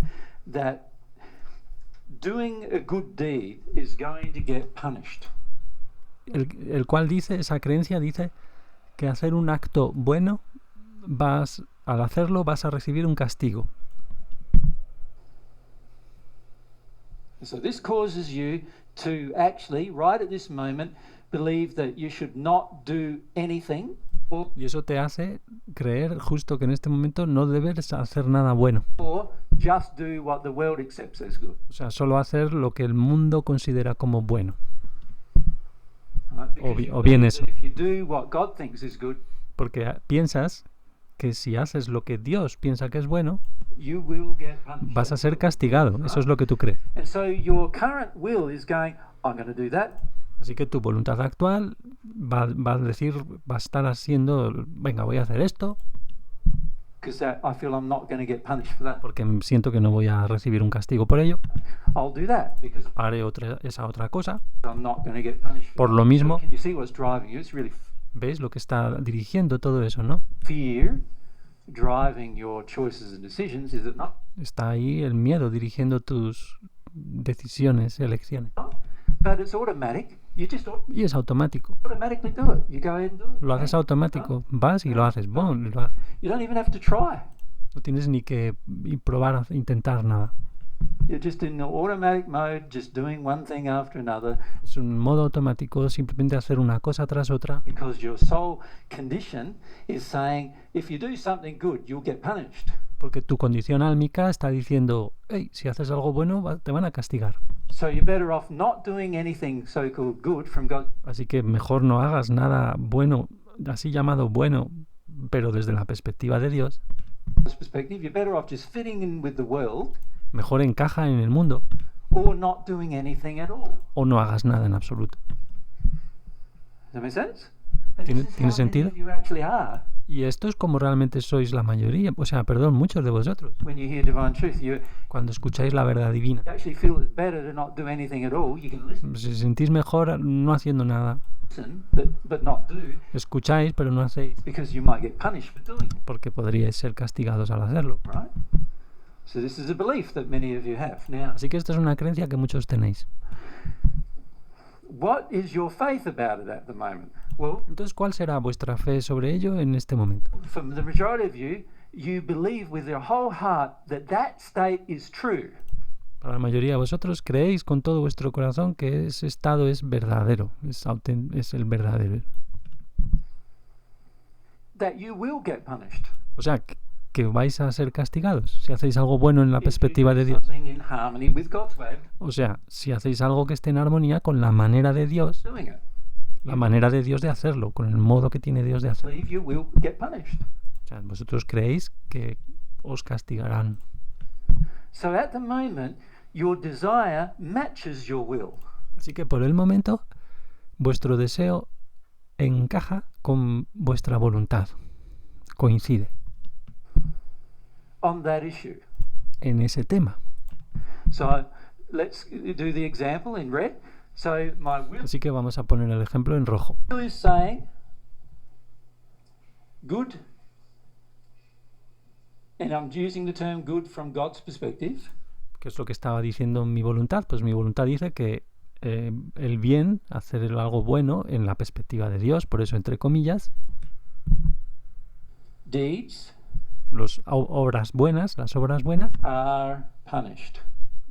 that doing a good deed is going to get punished. el cual dice, esa creencia dice que hacer un acto bueno, al hacerlo vas a recibir un castigo. So this causes you to actually, right at this moment, believe that you should not do anything. Y eso te hace creer justo que en este momento no debes hacer nada bueno. Or just do what the world accepts as good. O sea, solo hacer lo que el mundo considera como bueno. Right? O bien eso. If you do what God thinks is good, Porque piensas que si haces lo que Dios piensa que es bueno, you will get punished. vas a ser castigado. Eso es lo que tú crees. And so your current will is going, I'm going to do that. Así que tu voluntad actual va a decir, va a estar haciendo, venga, voy a hacer esto, Because I feel I'm not going to get punished for that. porque siento que no voy a recibir un castigo por ello. I'll do that because Haré esa otra cosa. I'm not going to get punished for Por that. lo mismo, So can you see what's driving you? It's really ¿veis lo que está dirigiendo todo eso, no? fear driving your choices and decisions, is it not? Está ahí el miedo dirigiendo tus decisiones, elecciones. But it's automatic. You just Y es automático. automatically do it. You go ahead and do it. Lo haces automático. Vas y lo haces. ¡Bum! Lo haces. You don't even have to try. No tienes ni que probar, intentar nada. You're just in the automatic mode, just doing one thing after another, Es un modo automático, simplemente hacer una cosa tras otra, because your soul condition is saying, if you do something good, you'll get punished. porque tu condición álmica está diciendo, hey, si haces algo bueno, te van a castigar. So you're better off not doing anything so-called good from God's Así que mejor no hagas nada bueno, así llamado bueno, pero desde la perspectiva de Dios. perspective. You're better off just fitting in with the world Mejor encaja en el mundo or not doing anything at all. o no hagas nada en absoluto. Does that make sense? And ¿Tiene- this is tiene how sentido? many of you actually are. Y esto es como realmente sois la mayoría, o sea, perdón, muchos de vosotros. When you hear divine truth, you Cuando escucháis la verdad divina. actually feel it's better to not do anything at all. You can Si sentís mejor no haciendo nada. listen, but not do, Escucháis, pero no hacéis, because you might get punished for doing it, porque podríais ser castigados al hacerlo. right? So this is a belief that many of you have. Now, Así que esto es una creencia que muchos tenéis. what is your faith about it at the moment? Well, Entonces, ¿cuál será vuestra fe sobre ello en este momento? for the majority of you, you believe with your whole heart that that state is true. Para la mayoría de vosotros creéis con todo vuestro corazón que ese estado es verdadero, es el verdadero. That you will get punished. O sea, que vais a ser castigados si hacéis algo bueno en la if you perspectiva do de Dios. something in harmony with God's way of O sea, si hacéis algo que esté en armonía con la manera de Dios, doing it. la manera de Dios de hacerlo, con el modo que tiene Dios de hacerlo. Believe you will get punished. O sea, vosotros creéis que os castigarán. So at the moment, your desire matches your will. Así que por el momento, vuestro deseo encaja con vuestra voluntad, coincide On that issue. en ese tema. So let's do the example in red. So my will Así que vamos a poner el ejemplo en rojo. is saying good, and I'm using the term good from God's perspective. ¿Qué es lo que estaba diciendo mi voluntad? Pues mi voluntad dice que el bien, hacer algo bueno en la perspectiva de Dios, por eso entre comillas, Deeds las obras buenas are punished.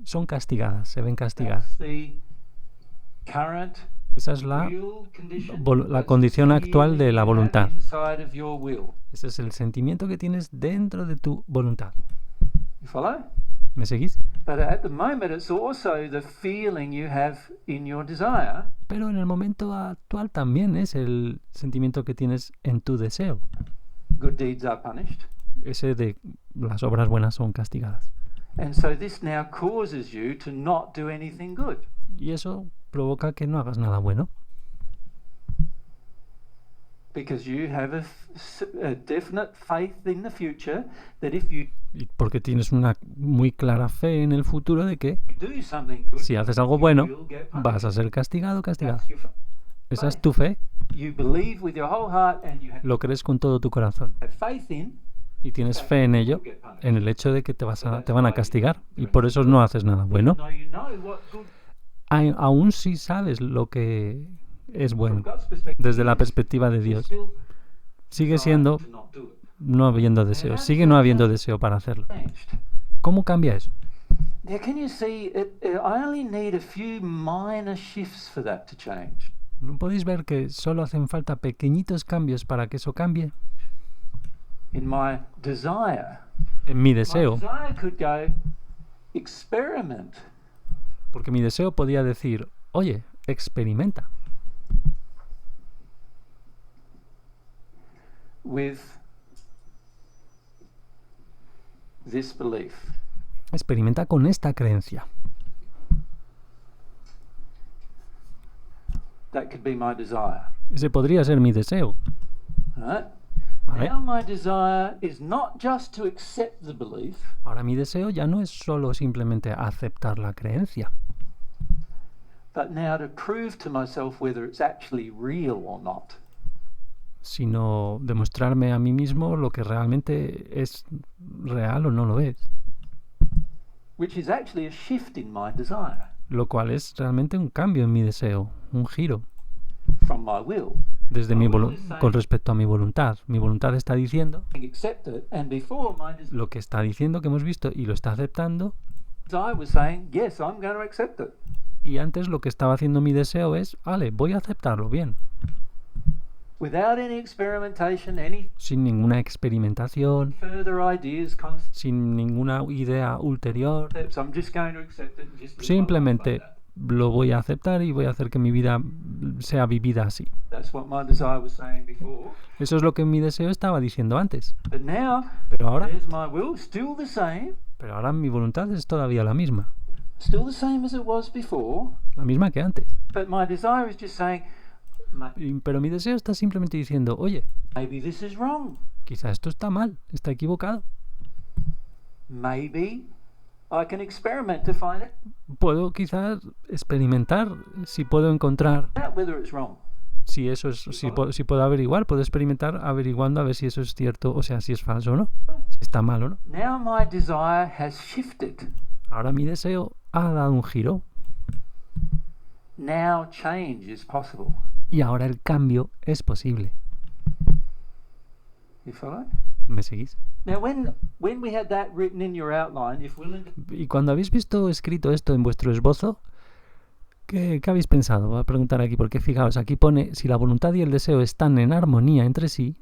son castigadas, se ven castigadas. That's the current Esa es la will condition. la condición actual de la voluntad. Inside of your will. Ese es el sentimiento que tienes dentro de tu voluntad. You follow? ¿Me seguís? But at the moment, it's also the feeling you have in your desire. Pero en el momento actual también es el sentimiento que tienes en tu deseo. Good deeds are punished. Ese de las obras buenas son castigadas. And so this now causes you to not do anything good. Y eso provoca que no hagas nada bueno. Because you have a definite faith in the future that if you Y porque tienes una muy clara fe en el futuro de que do something good, si haces algo bueno, you will get punished. vas a ser castigado, castigada. That's your faith. Esa es tu fe, You believe with your whole heart and you lo crees con todo tu corazón have faith in. y tienes fe en ello, en el hecho de que te van a castigar y por eso no haces nada bueno. No, you know what good Aún si sabes lo que es from bueno God's perspective. desde la perspectiva de Dios, Still sigue siendo to not do it. no habiendo deseo, sigue no habiendo deseo para hacerlo. Changed. ¿Cómo cambia eso? Now, can you see? I only need a few minor shifts for that to change. ¿No podéis ver que solo hacen falta pequeñitos cambios para que eso cambie? In my desire, En mi my deseo, desire could go experiment porque mi deseo podía decir, oye, experimenta with this belief. experimenta con esta creencia. That could be my desire. Ese podría ser mi deseo. Right? ¿Vale? Now my desire is not just to accept the belief, Ahora mi deseo ya no es solo simplemente aceptar la creencia, but now to prove to myself whether it's actually real or not. sino demostrarme a mí mismo lo que realmente es real o no lo es, Which is actually a shift in my desire lo cual es realmente un cambio en mi deseo, un giro from my will. desde con respecto a mi voluntad. Mi voluntad está diciendo Accept it, and before my lo que está diciendo que hemos visto y lo está aceptando, desire was saying, yes, I'm going to accept it. y antes lo que estaba haciendo mi deseo es, vale, voy a aceptarlo bien, Without any experimentation, any sin ninguna experimentación, further ideas, sin ninguna idea ulterior. concepts. I'm just going to accept it and just live my life Simplemente like that. lo voy a aceptar y voy a hacer que mi vida sea vivida así. That's what my desire was saying before. Eso es lo que mi deseo estaba diciendo antes. But now, Pero ahora, there's my will, still the same, mi voluntad es todavía la misma still the same as it was before. que antes. But my desire is just saying, Pero mi deseo está simplemente diciendo, oye, maybe this is wrong. quizá esto está mal, está equivocado. Maybe I can experiment to find Puedo quizás experimentar si puedo encontrar out whether it's wrong. si eso es, si puedo averiguar, puedo experimentar averiguando a ver si eso es cierto, o sea, si es falso o no, si está mal o no. Now my desire has shifted. Ahora mi deseo ha dado un giro Now change is possible. y ahora el cambio es posible. You follow? ¿Me seguís? Now when we had that written in your outline, if willing to Y cuando habéis visto escrito esto en vuestro esbozo, ¿qué habéis pensado? Voy a preguntar aquí, porque fijaos, aquí pone, si la voluntad y el deseo están en armonía entre sí,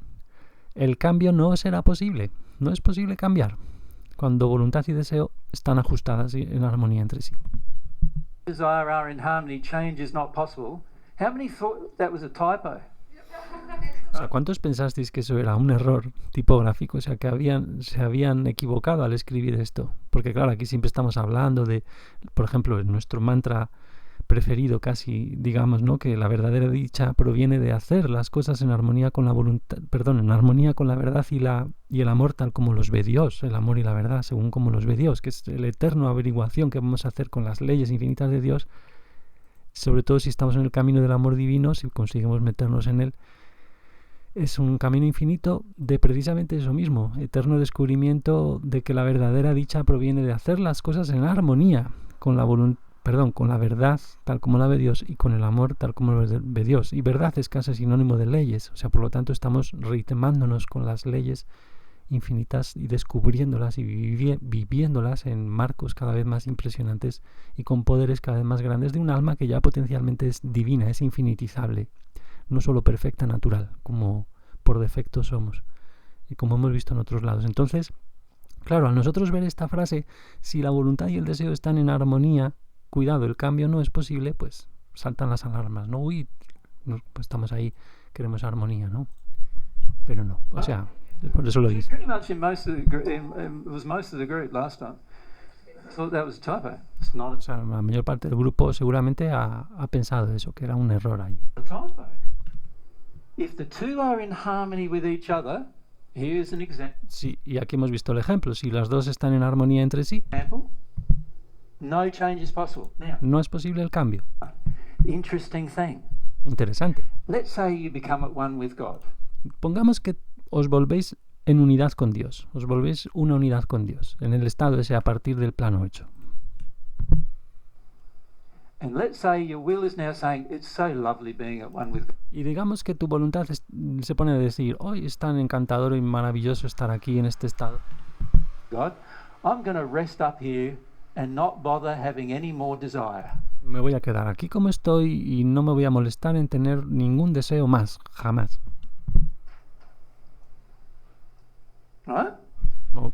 el cambio no será posible. No es posible cambiar cuando voluntad y deseo están ajustadas y en armonía entre sí. desire are in harmony, change is not possible. How many thought that was a typo? O sea, ¿cuántos pensasteis que eso era un error tipográfico? O sea, que se habían equivocado al escribir esto. Porque claro, aquí siempre estamos hablando de, por ejemplo, en nuestro mantra preferido casi, digamos, ¿no? Que la verdadera dicha proviene de hacer las cosas en armonía con la voluntad, en armonía con la verdad y el amor tal como los ve Dios, el amor y la verdad según como los ve Dios, que es la eterna averiguación que vamos a hacer con las leyes infinitas de Dios, sobre todo si estamos en el camino del amor divino, si conseguimos meternos en él. Es un camino infinito de precisamente eso mismo, eterno descubrimiento de que la verdadera dicha proviene de hacer las cosas en armonía con la con la verdad tal como la ve Dios y con el amor tal como lo ve Dios. Y verdad es casi sinónimo de leyes, o sea, por lo tanto estamos reitemándonos con las leyes infinitas y descubriéndolas y viviéndolas en marcos cada vez más impresionantes y con poderes cada vez más grandes de un alma que ya potencialmente es divina, es infinitizable. No solo perfecta, natural, como por defecto somos y como hemos visto en otros lados. Entonces, claro, al nosotros ver esta frase, si la voluntad y el deseo están en armonía, cuidado, el cambio no es posible, pues saltan las alarmas, ¿no? Uy, pues estamos ahí, queremos armonía, ¿no? Pero no, o sea, por eso lo dice. Pretty much in most of the it was most of the group last time. I thought that was a typo. It's not O sea, la mayor parte del grupo seguramente ha pensado eso, que era un error ahí. a typo. If the two are in harmony with each other, here's an Sí, y aquí hemos visto el ejemplo. Si las dos están en armonía entre sí, example. No change is possible. Now, no es posible el cambio. interesting thing. Interesante. Let's say you become at one with God. Pongamos que os volvéis en unidad con Dios, os volvéis una unidad con Dios, en el estado ese a partir del plano 8. And let's say your will is now saying, it's so lovely being at one with God. Y digamos que tu voluntad se pone a decir, hoy es tan encantador y maravilloso estar aquí en este estado. God, I'm going to rest up here and not bother having any more desire. Me voy a quedar aquí como estoy y no me voy a molestar en tener ningún deseo más, jamás. Right?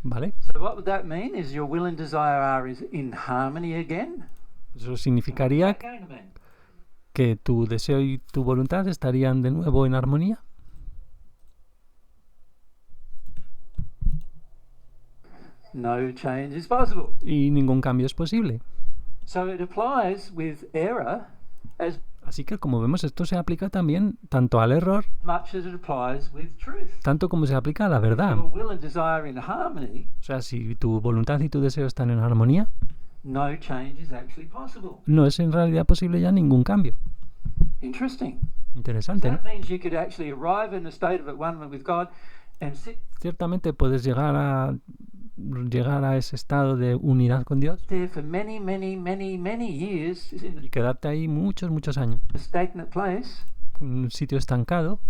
¿Vale? So what would that mean? Is your will and desire are in harmony again? Eso significaría What's that going to mean? que tu deseo y tu voluntad estarían de nuevo en armonía. No change is possible. Y ningún cambio es posible. So it applies with error as Así que, como vemos, esto se aplica también tanto al error, much as it applies with truth. tanto como se aplica a la verdad. Your will and desire in harmony, O sea, si tu voluntad y tu deseo están en armonía, no change is actually possible. no es en realidad posible ya ningún cambio. Interesting. Interesante, ¿no? That means you could actually arrive in a state of at one with God and sit Ciertamente puedes llegar a ese estado de unidad con Dios there for many years in y quedarte ahí muchos, muchos años. a stagnant place En un sitio estancado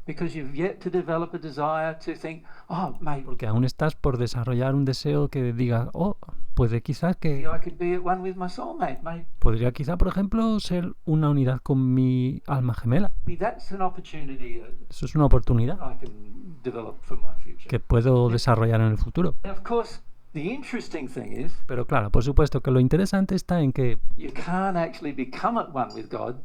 because you've yet to develop a desire to think, oh, maybe porque aún estás por desarrollar un deseo que diga, oh, puede quizás que... I could be at one with my soulmate. Maybe Podría quizá, por ejemplo, ser una unidad con mi alma gemela. that's an opportunity that Eso es una oportunidad I can develop for my future. que puedo desarrollar en el futuro. Now, of course, the interesting thing is Pero claro, por supuesto que lo interesante está en que you can't actually become at one with God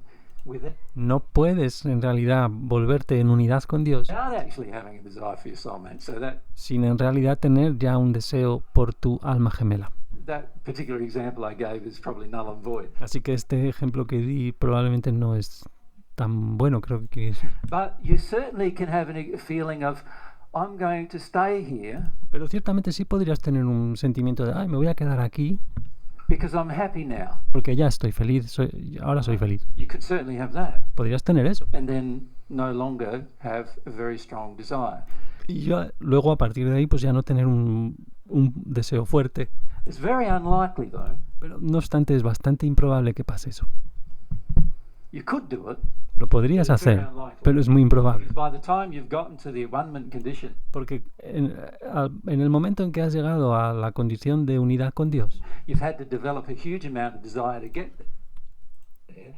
without no puedes en realidad volverte en unidad con Dios actually having a desire for your soulmate. So sin en realidad tener ya un deseo por tu alma gemela. that particular example I gave is probably null and void. Así que este ejemplo que di probablemente no es tan bueno, creo que quiere decir. But you certainly can have a feeling of, I'm going to stay here Pero ciertamente sí podrías tener un sentimiento de, ay, me voy a quedar aquí because I'm happy now. porque ya estoy feliz, ahora soy feliz. You could certainly have that. Podrías tener eso. And then no longer have a very strong desire. Y ya, luego a partir de ahí pues ya no tener un deseo fuerte. It's very unlikely though. Pero no obstante es bastante improbable que pase eso. You could do it, Lo podrías It's very hacer, unlikely. pero es muy improbable. because by the time you've gotten to the one-ment condition, Porque en el momento en que has llegado a la condición de unidad con Dios, you've had to develop a huge amount of desire to get there.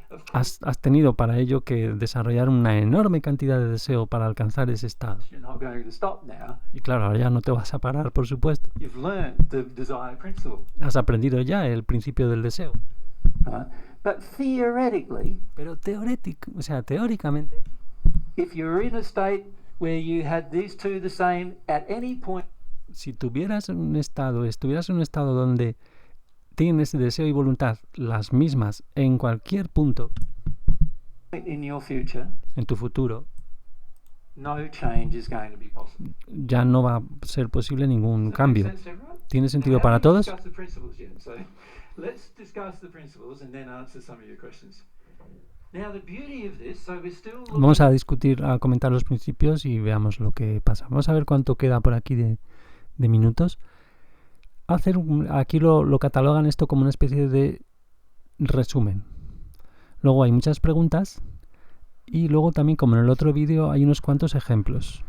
Of course, has tenido para ello que desarrollar una enorme cantidad de deseo para alcanzar ese estado. you're not going to stop now. Y claro, ahora ya no te vas a parar, por supuesto. You've learned the desire principle. Has aprendido ya el principio del deseo. Right? But theoretically, Pero teóricamente, if you're in a state where you had these two the same at any point si estuvieras en un estado donde tienes deseo y voluntad las mismas en cualquier punto in your future, en tu futuro, no change is going to be possible. ya no va a ser posible ningún cambio. Makes sense to everyone? ¿Tiene sentido Now, para we haven't todos? discussed the principles yet, so let's discuss the principles and then answer some of your questions. Now, the beauty of this, so we're still looking, Vamos a discutir, a comentar los principios y veamos lo que pasa. Vamos a ver cuánto queda por aquí de minutos. Aquí lo catalogan esto como una especie de resumen. Luego hay muchas preguntas y luego también, como en el otro vídeo, hay unos cuantos ejemplos.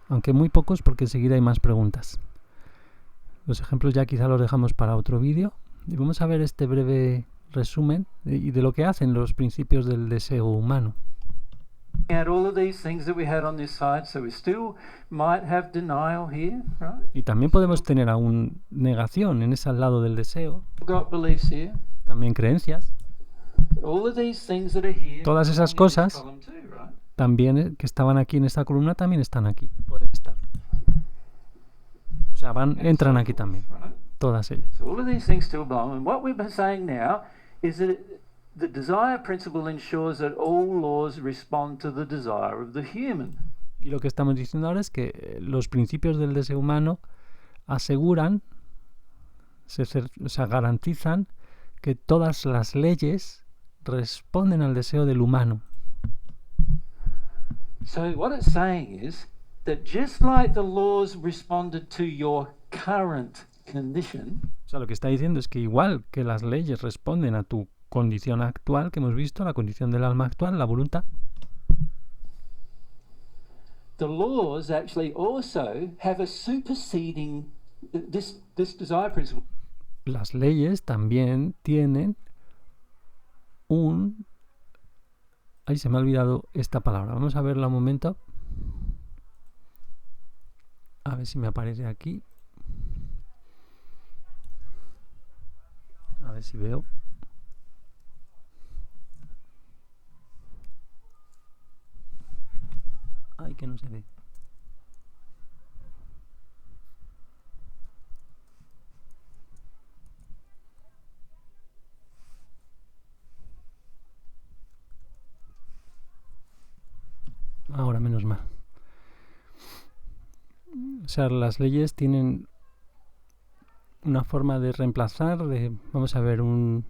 Aunque muy pocos porque enseguida hay más preguntas. Los ejemplos ya quizá los dejamos para otro vídeo. Y vamos a ver este breve resumen de lo que hacen los principios del deseo humano. at all of these things that we had on this side, so we still might have denial here, right? Y también podemos tener aún negación en ese lado del deseo, We've got beliefs here. también creencias, All of these things that are here. Todas esas belong in this cosas column too, right? también que estaban aquí en esta columna también están aquí, pueden estar. O sea, entran aquí también, Right? todas ellas. So all of these things still belong. And what we've been saying now is that the desire principle ensures that all laws respond to the desire of the human. Y lo que estamos diciendo ahora es que los principios del deseo humano aseguran, garantizan que todas las leyes responden al deseo del humano. So what it's saying is that just like the laws responded to your current condition, O sea, lo que está diciendo es que igual que las leyes responden a tu condición actual, que hemos visto, la condición del alma actual, la voluntad, the laws actually also have a superseding this desire principle. las leyes también tienen un... Ay, se me ha olvidado esta palabra. Vamos a verla un momento. A ver si me aparece aquí. A ver si veo. Ay, que no se ve. Ahora menos mal. O sea, las leyes tienen una forma de reemplazar. Vamos a ver lo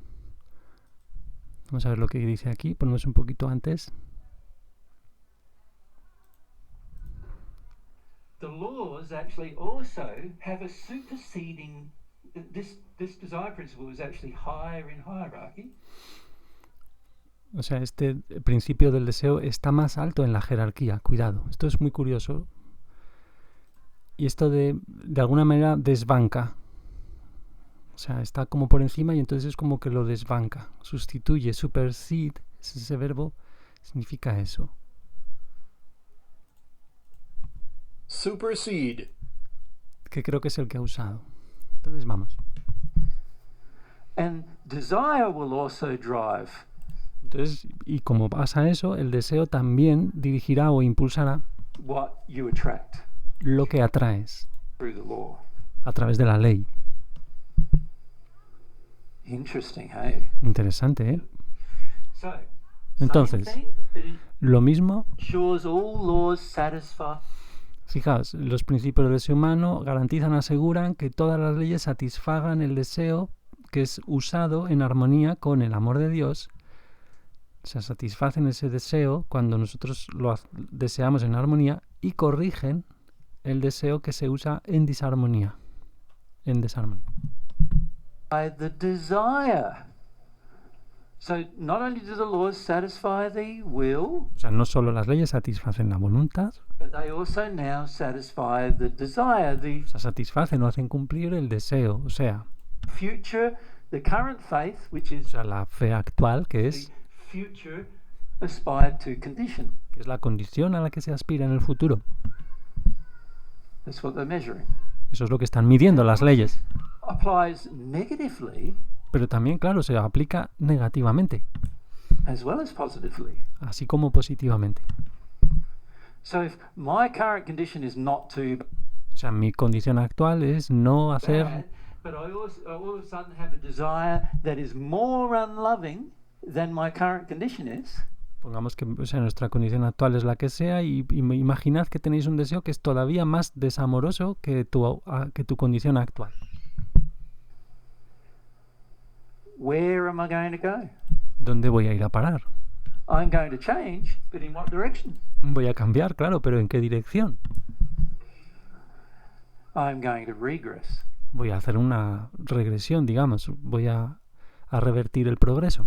que dice aquí. Ponemos un poquito antes. The laws actually also have a superseding this desire principle is actually higher in hierarchy. O sea, este principio del deseo está más alto en la jerarquía. Cuidado, esto es muy curioso. Y esto de alguna manera desbanca. O sea, está como por encima y entonces es como que lo desbanca. Sustituye, supersede, ese verbo significa eso. Supersede. Que creo que es el que ha usado. Entonces vamos. And desire will also drive. Entonces, y como pasa eso, el deseo también dirigirá o impulsará What you attract lo que atraes through the law. a través de la ley. Interesting, hey? Interesante, ¿eh? So, Entonces, same thing, lo mismo, ensures all laws satisfy. fijaos, los principios del deseo humano garantizan, aseguran que todas las leyes satisfagan el deseo que es usado en armonía con el amor de Dios. O sea, satisfacen ese deseo cuando nosotros lo deseamos en armonía y corrigen el deseo que se usa en disarmonía. En desarmonía. By the desire. So not only do the laws satisfy the will, O sea, no solo las leyes satisfacen la voluntad, but they also now satisfy the desire, the o sea, satisfacen o hacen cumplir el deseo. O sea, the current faith, which is la fe actual, que the es future aspired to condition. la condición a la que se aspira en el futuro. That's what they're measuring. Eso es lo que están midiendo las leyes. Applies negatively Pero también, claro, se aplica negativamente, as well as positively. así como positivamente. So if my current condition is not too O sea, mi condición actual es no bad, hacer, but I all of a sudden have a desire that is more unloving than my current condition is, pongamos que o sea, nuestra condición actual es la que sea y imaginad que tenéis un deseo que es todavía más desamoroso que tu condición actual. where am I going to go? ¿Dónde voy a ir a parar? I'm going to change, but in what direction? Voy a cambiar, claro, pero ¿en qué dirección? I'm going to regress. Voy a hacer una regresión, digamos, voy a revertir el progreso.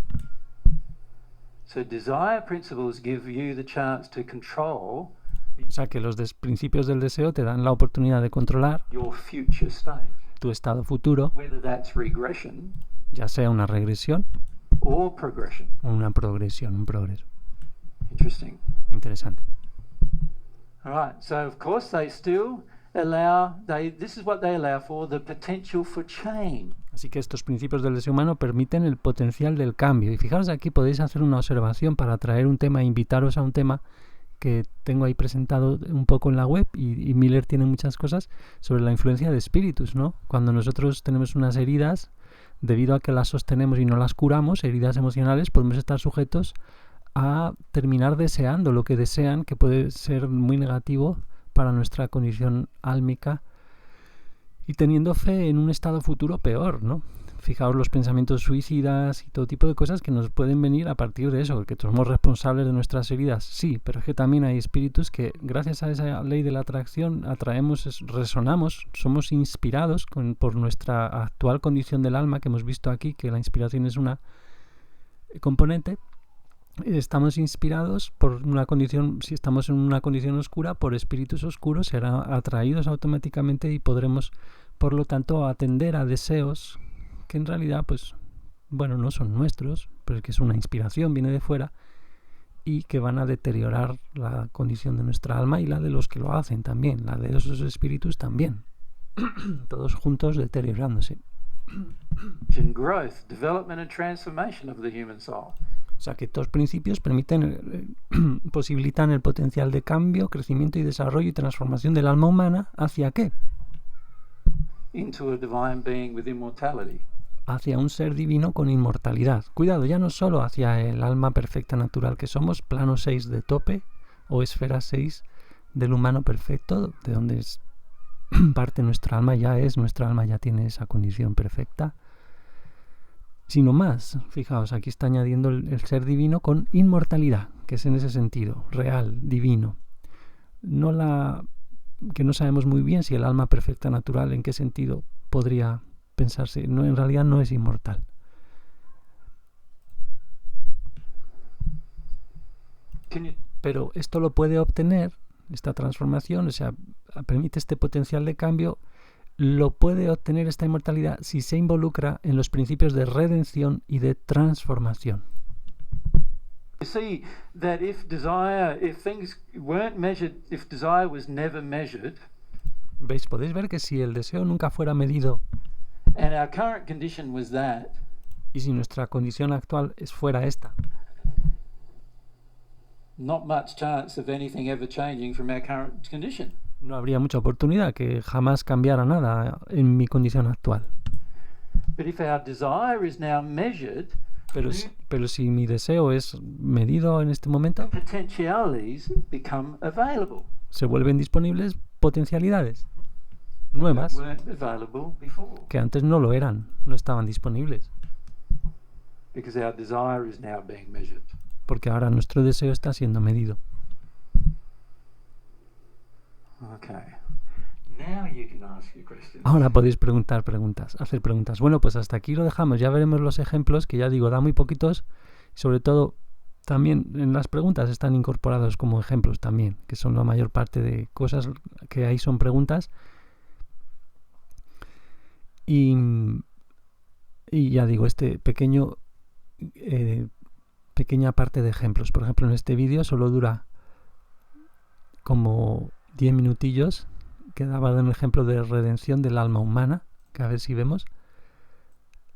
So desire principles give you the chance to control O sea que los principios del deseo te dan la oportunidad de controlar your future state, tu estado futuro, whether that's regression ya sea una regresión or progression. o una progresión, un progreso. Interesting. Interesante. All right. So of course they still allow. This is what they allow for: the potential for change. Así que estos principios del deseo humano permiten el potencial del cambio. Y fijaros aquí podéis hacer una observación para traer un tema, invitaros a un tema que tengo ahí presentado un poco en la web y Miller tiene muchas cosas sobre la influencia de espíritus, ¿no? Cuando nosotros tenemos unas heridas, debido a que las sostenemos y no las curamos, heridas emocionales, podemos estar sujetos a terminar deseando lo que desean, que puede ser muy negativo para nuestra condición álmica y teniendo fe en un estado futuro peor, ¿no? Fijaos los pensamientos suicidas y todo tipo de cosas que nos pueden venir a partir de eso, que somos responsables de nuestras heridas, sí, pero es que también hay espíritus que gracias a esa ley de la atracción atraemos, resonamos, somos inspirados por nuestra actual condición del alma, que hemos visto aquí, que la inspiración es una componente. Estamos inspirados por una condición, si estamos en una condición oscura, por espíritus oscuros, serán atraídos automáticamente y podremos, por lo tanto, atender a deseos que en realidad, pues, bueno, no son nuestros, pero es que es una inspiración, viene de fuera, y que van a deteriorar la condición de nuestra alma y la de los que lo hacen también, la de esos espíritus también, todos juntos deteriorándose. Growth, development and transformation of the human soul. O sea que estos principios posibilitan el potencial de cambio, crecimiento y desarrollo y transformación del alma humana ¿hacia qué? Into a divine being with immortality. Hacia un ser divino con inmortalidad. Cuidado, ya no solo hacia el alma perfecta natural que somos, plano 6 de tope o esfera 6 del humano perfecto, de donde es parte nuestra alma ya tiene esa condición perfecta, sino más. Fijaos, aquí está añadiendo el ser divino con inmortalidad, que es en ese sentido, real, divino. Que no sabemos muy bien si el alma perfecta natural en qué sentido podría pensarse. No, en realidad no es inmortal. Pero esto lo puede obtener, esta transformación, o sea, permite este potencial de cambio, lo puede obtener esta inmortalidad si se involucra en los principios de redención y de transformación. You see that if things weren't measured, if desire was never measured, ¿veis? Podéis ver que si el deseo nunca fuera medido, and our current condition was that, y si nuestra condición actual fuera esta, not much chance of anything ever changing from our current condition. No habría mucha oportunidad que jamás cambiara nada en mi condición actual. But if our desire is now measured, pero si mi deseo es medido en este momento, potentialities become available. Se vuelven disponibles potencialidades nuevas que antes no lo eran, no estaban disponibles. Because our desire is now being measured. Porque ahora nuestro deseo está siendo medido. Okay. Now you can ask your questions. Ahora podéis hacer preguntas. Bueno, pues hasta aquí lo dejamos. Ya veremos los ejemplos, que ya digo, da muy poquitos. Sobre todo, también en las preguntas están incorporados como ejemplos también, que son la mayor parte de cosas que ahí son preguntas. Y ya digo, este pequeña parte de ejemplos. Por ejemplo, en este vídeo solo dura como 10 minutillos, que daba un ejemplo de redención del alma humana, que a ver si vemos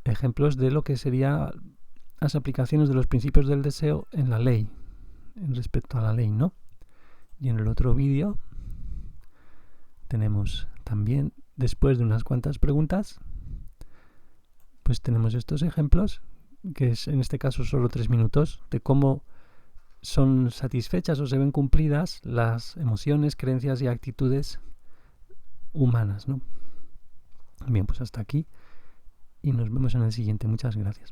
ejemplos de lo que serían las aplicaciones de los principios del deseo en la ley, en respecto a la ley, ¿no? Y en el otro vídeo tenemos también, después de unas cuantas preguntas, pues tenemos estos ejemplos, que es en este caso solo 3 minutos, de cómo son satisfechas o se ven cumplidas las emociones, creencias y actitudes humanas, ¿no? Bien, pues hasta aquí y nos vemos en el siguiente. Muchas gracias.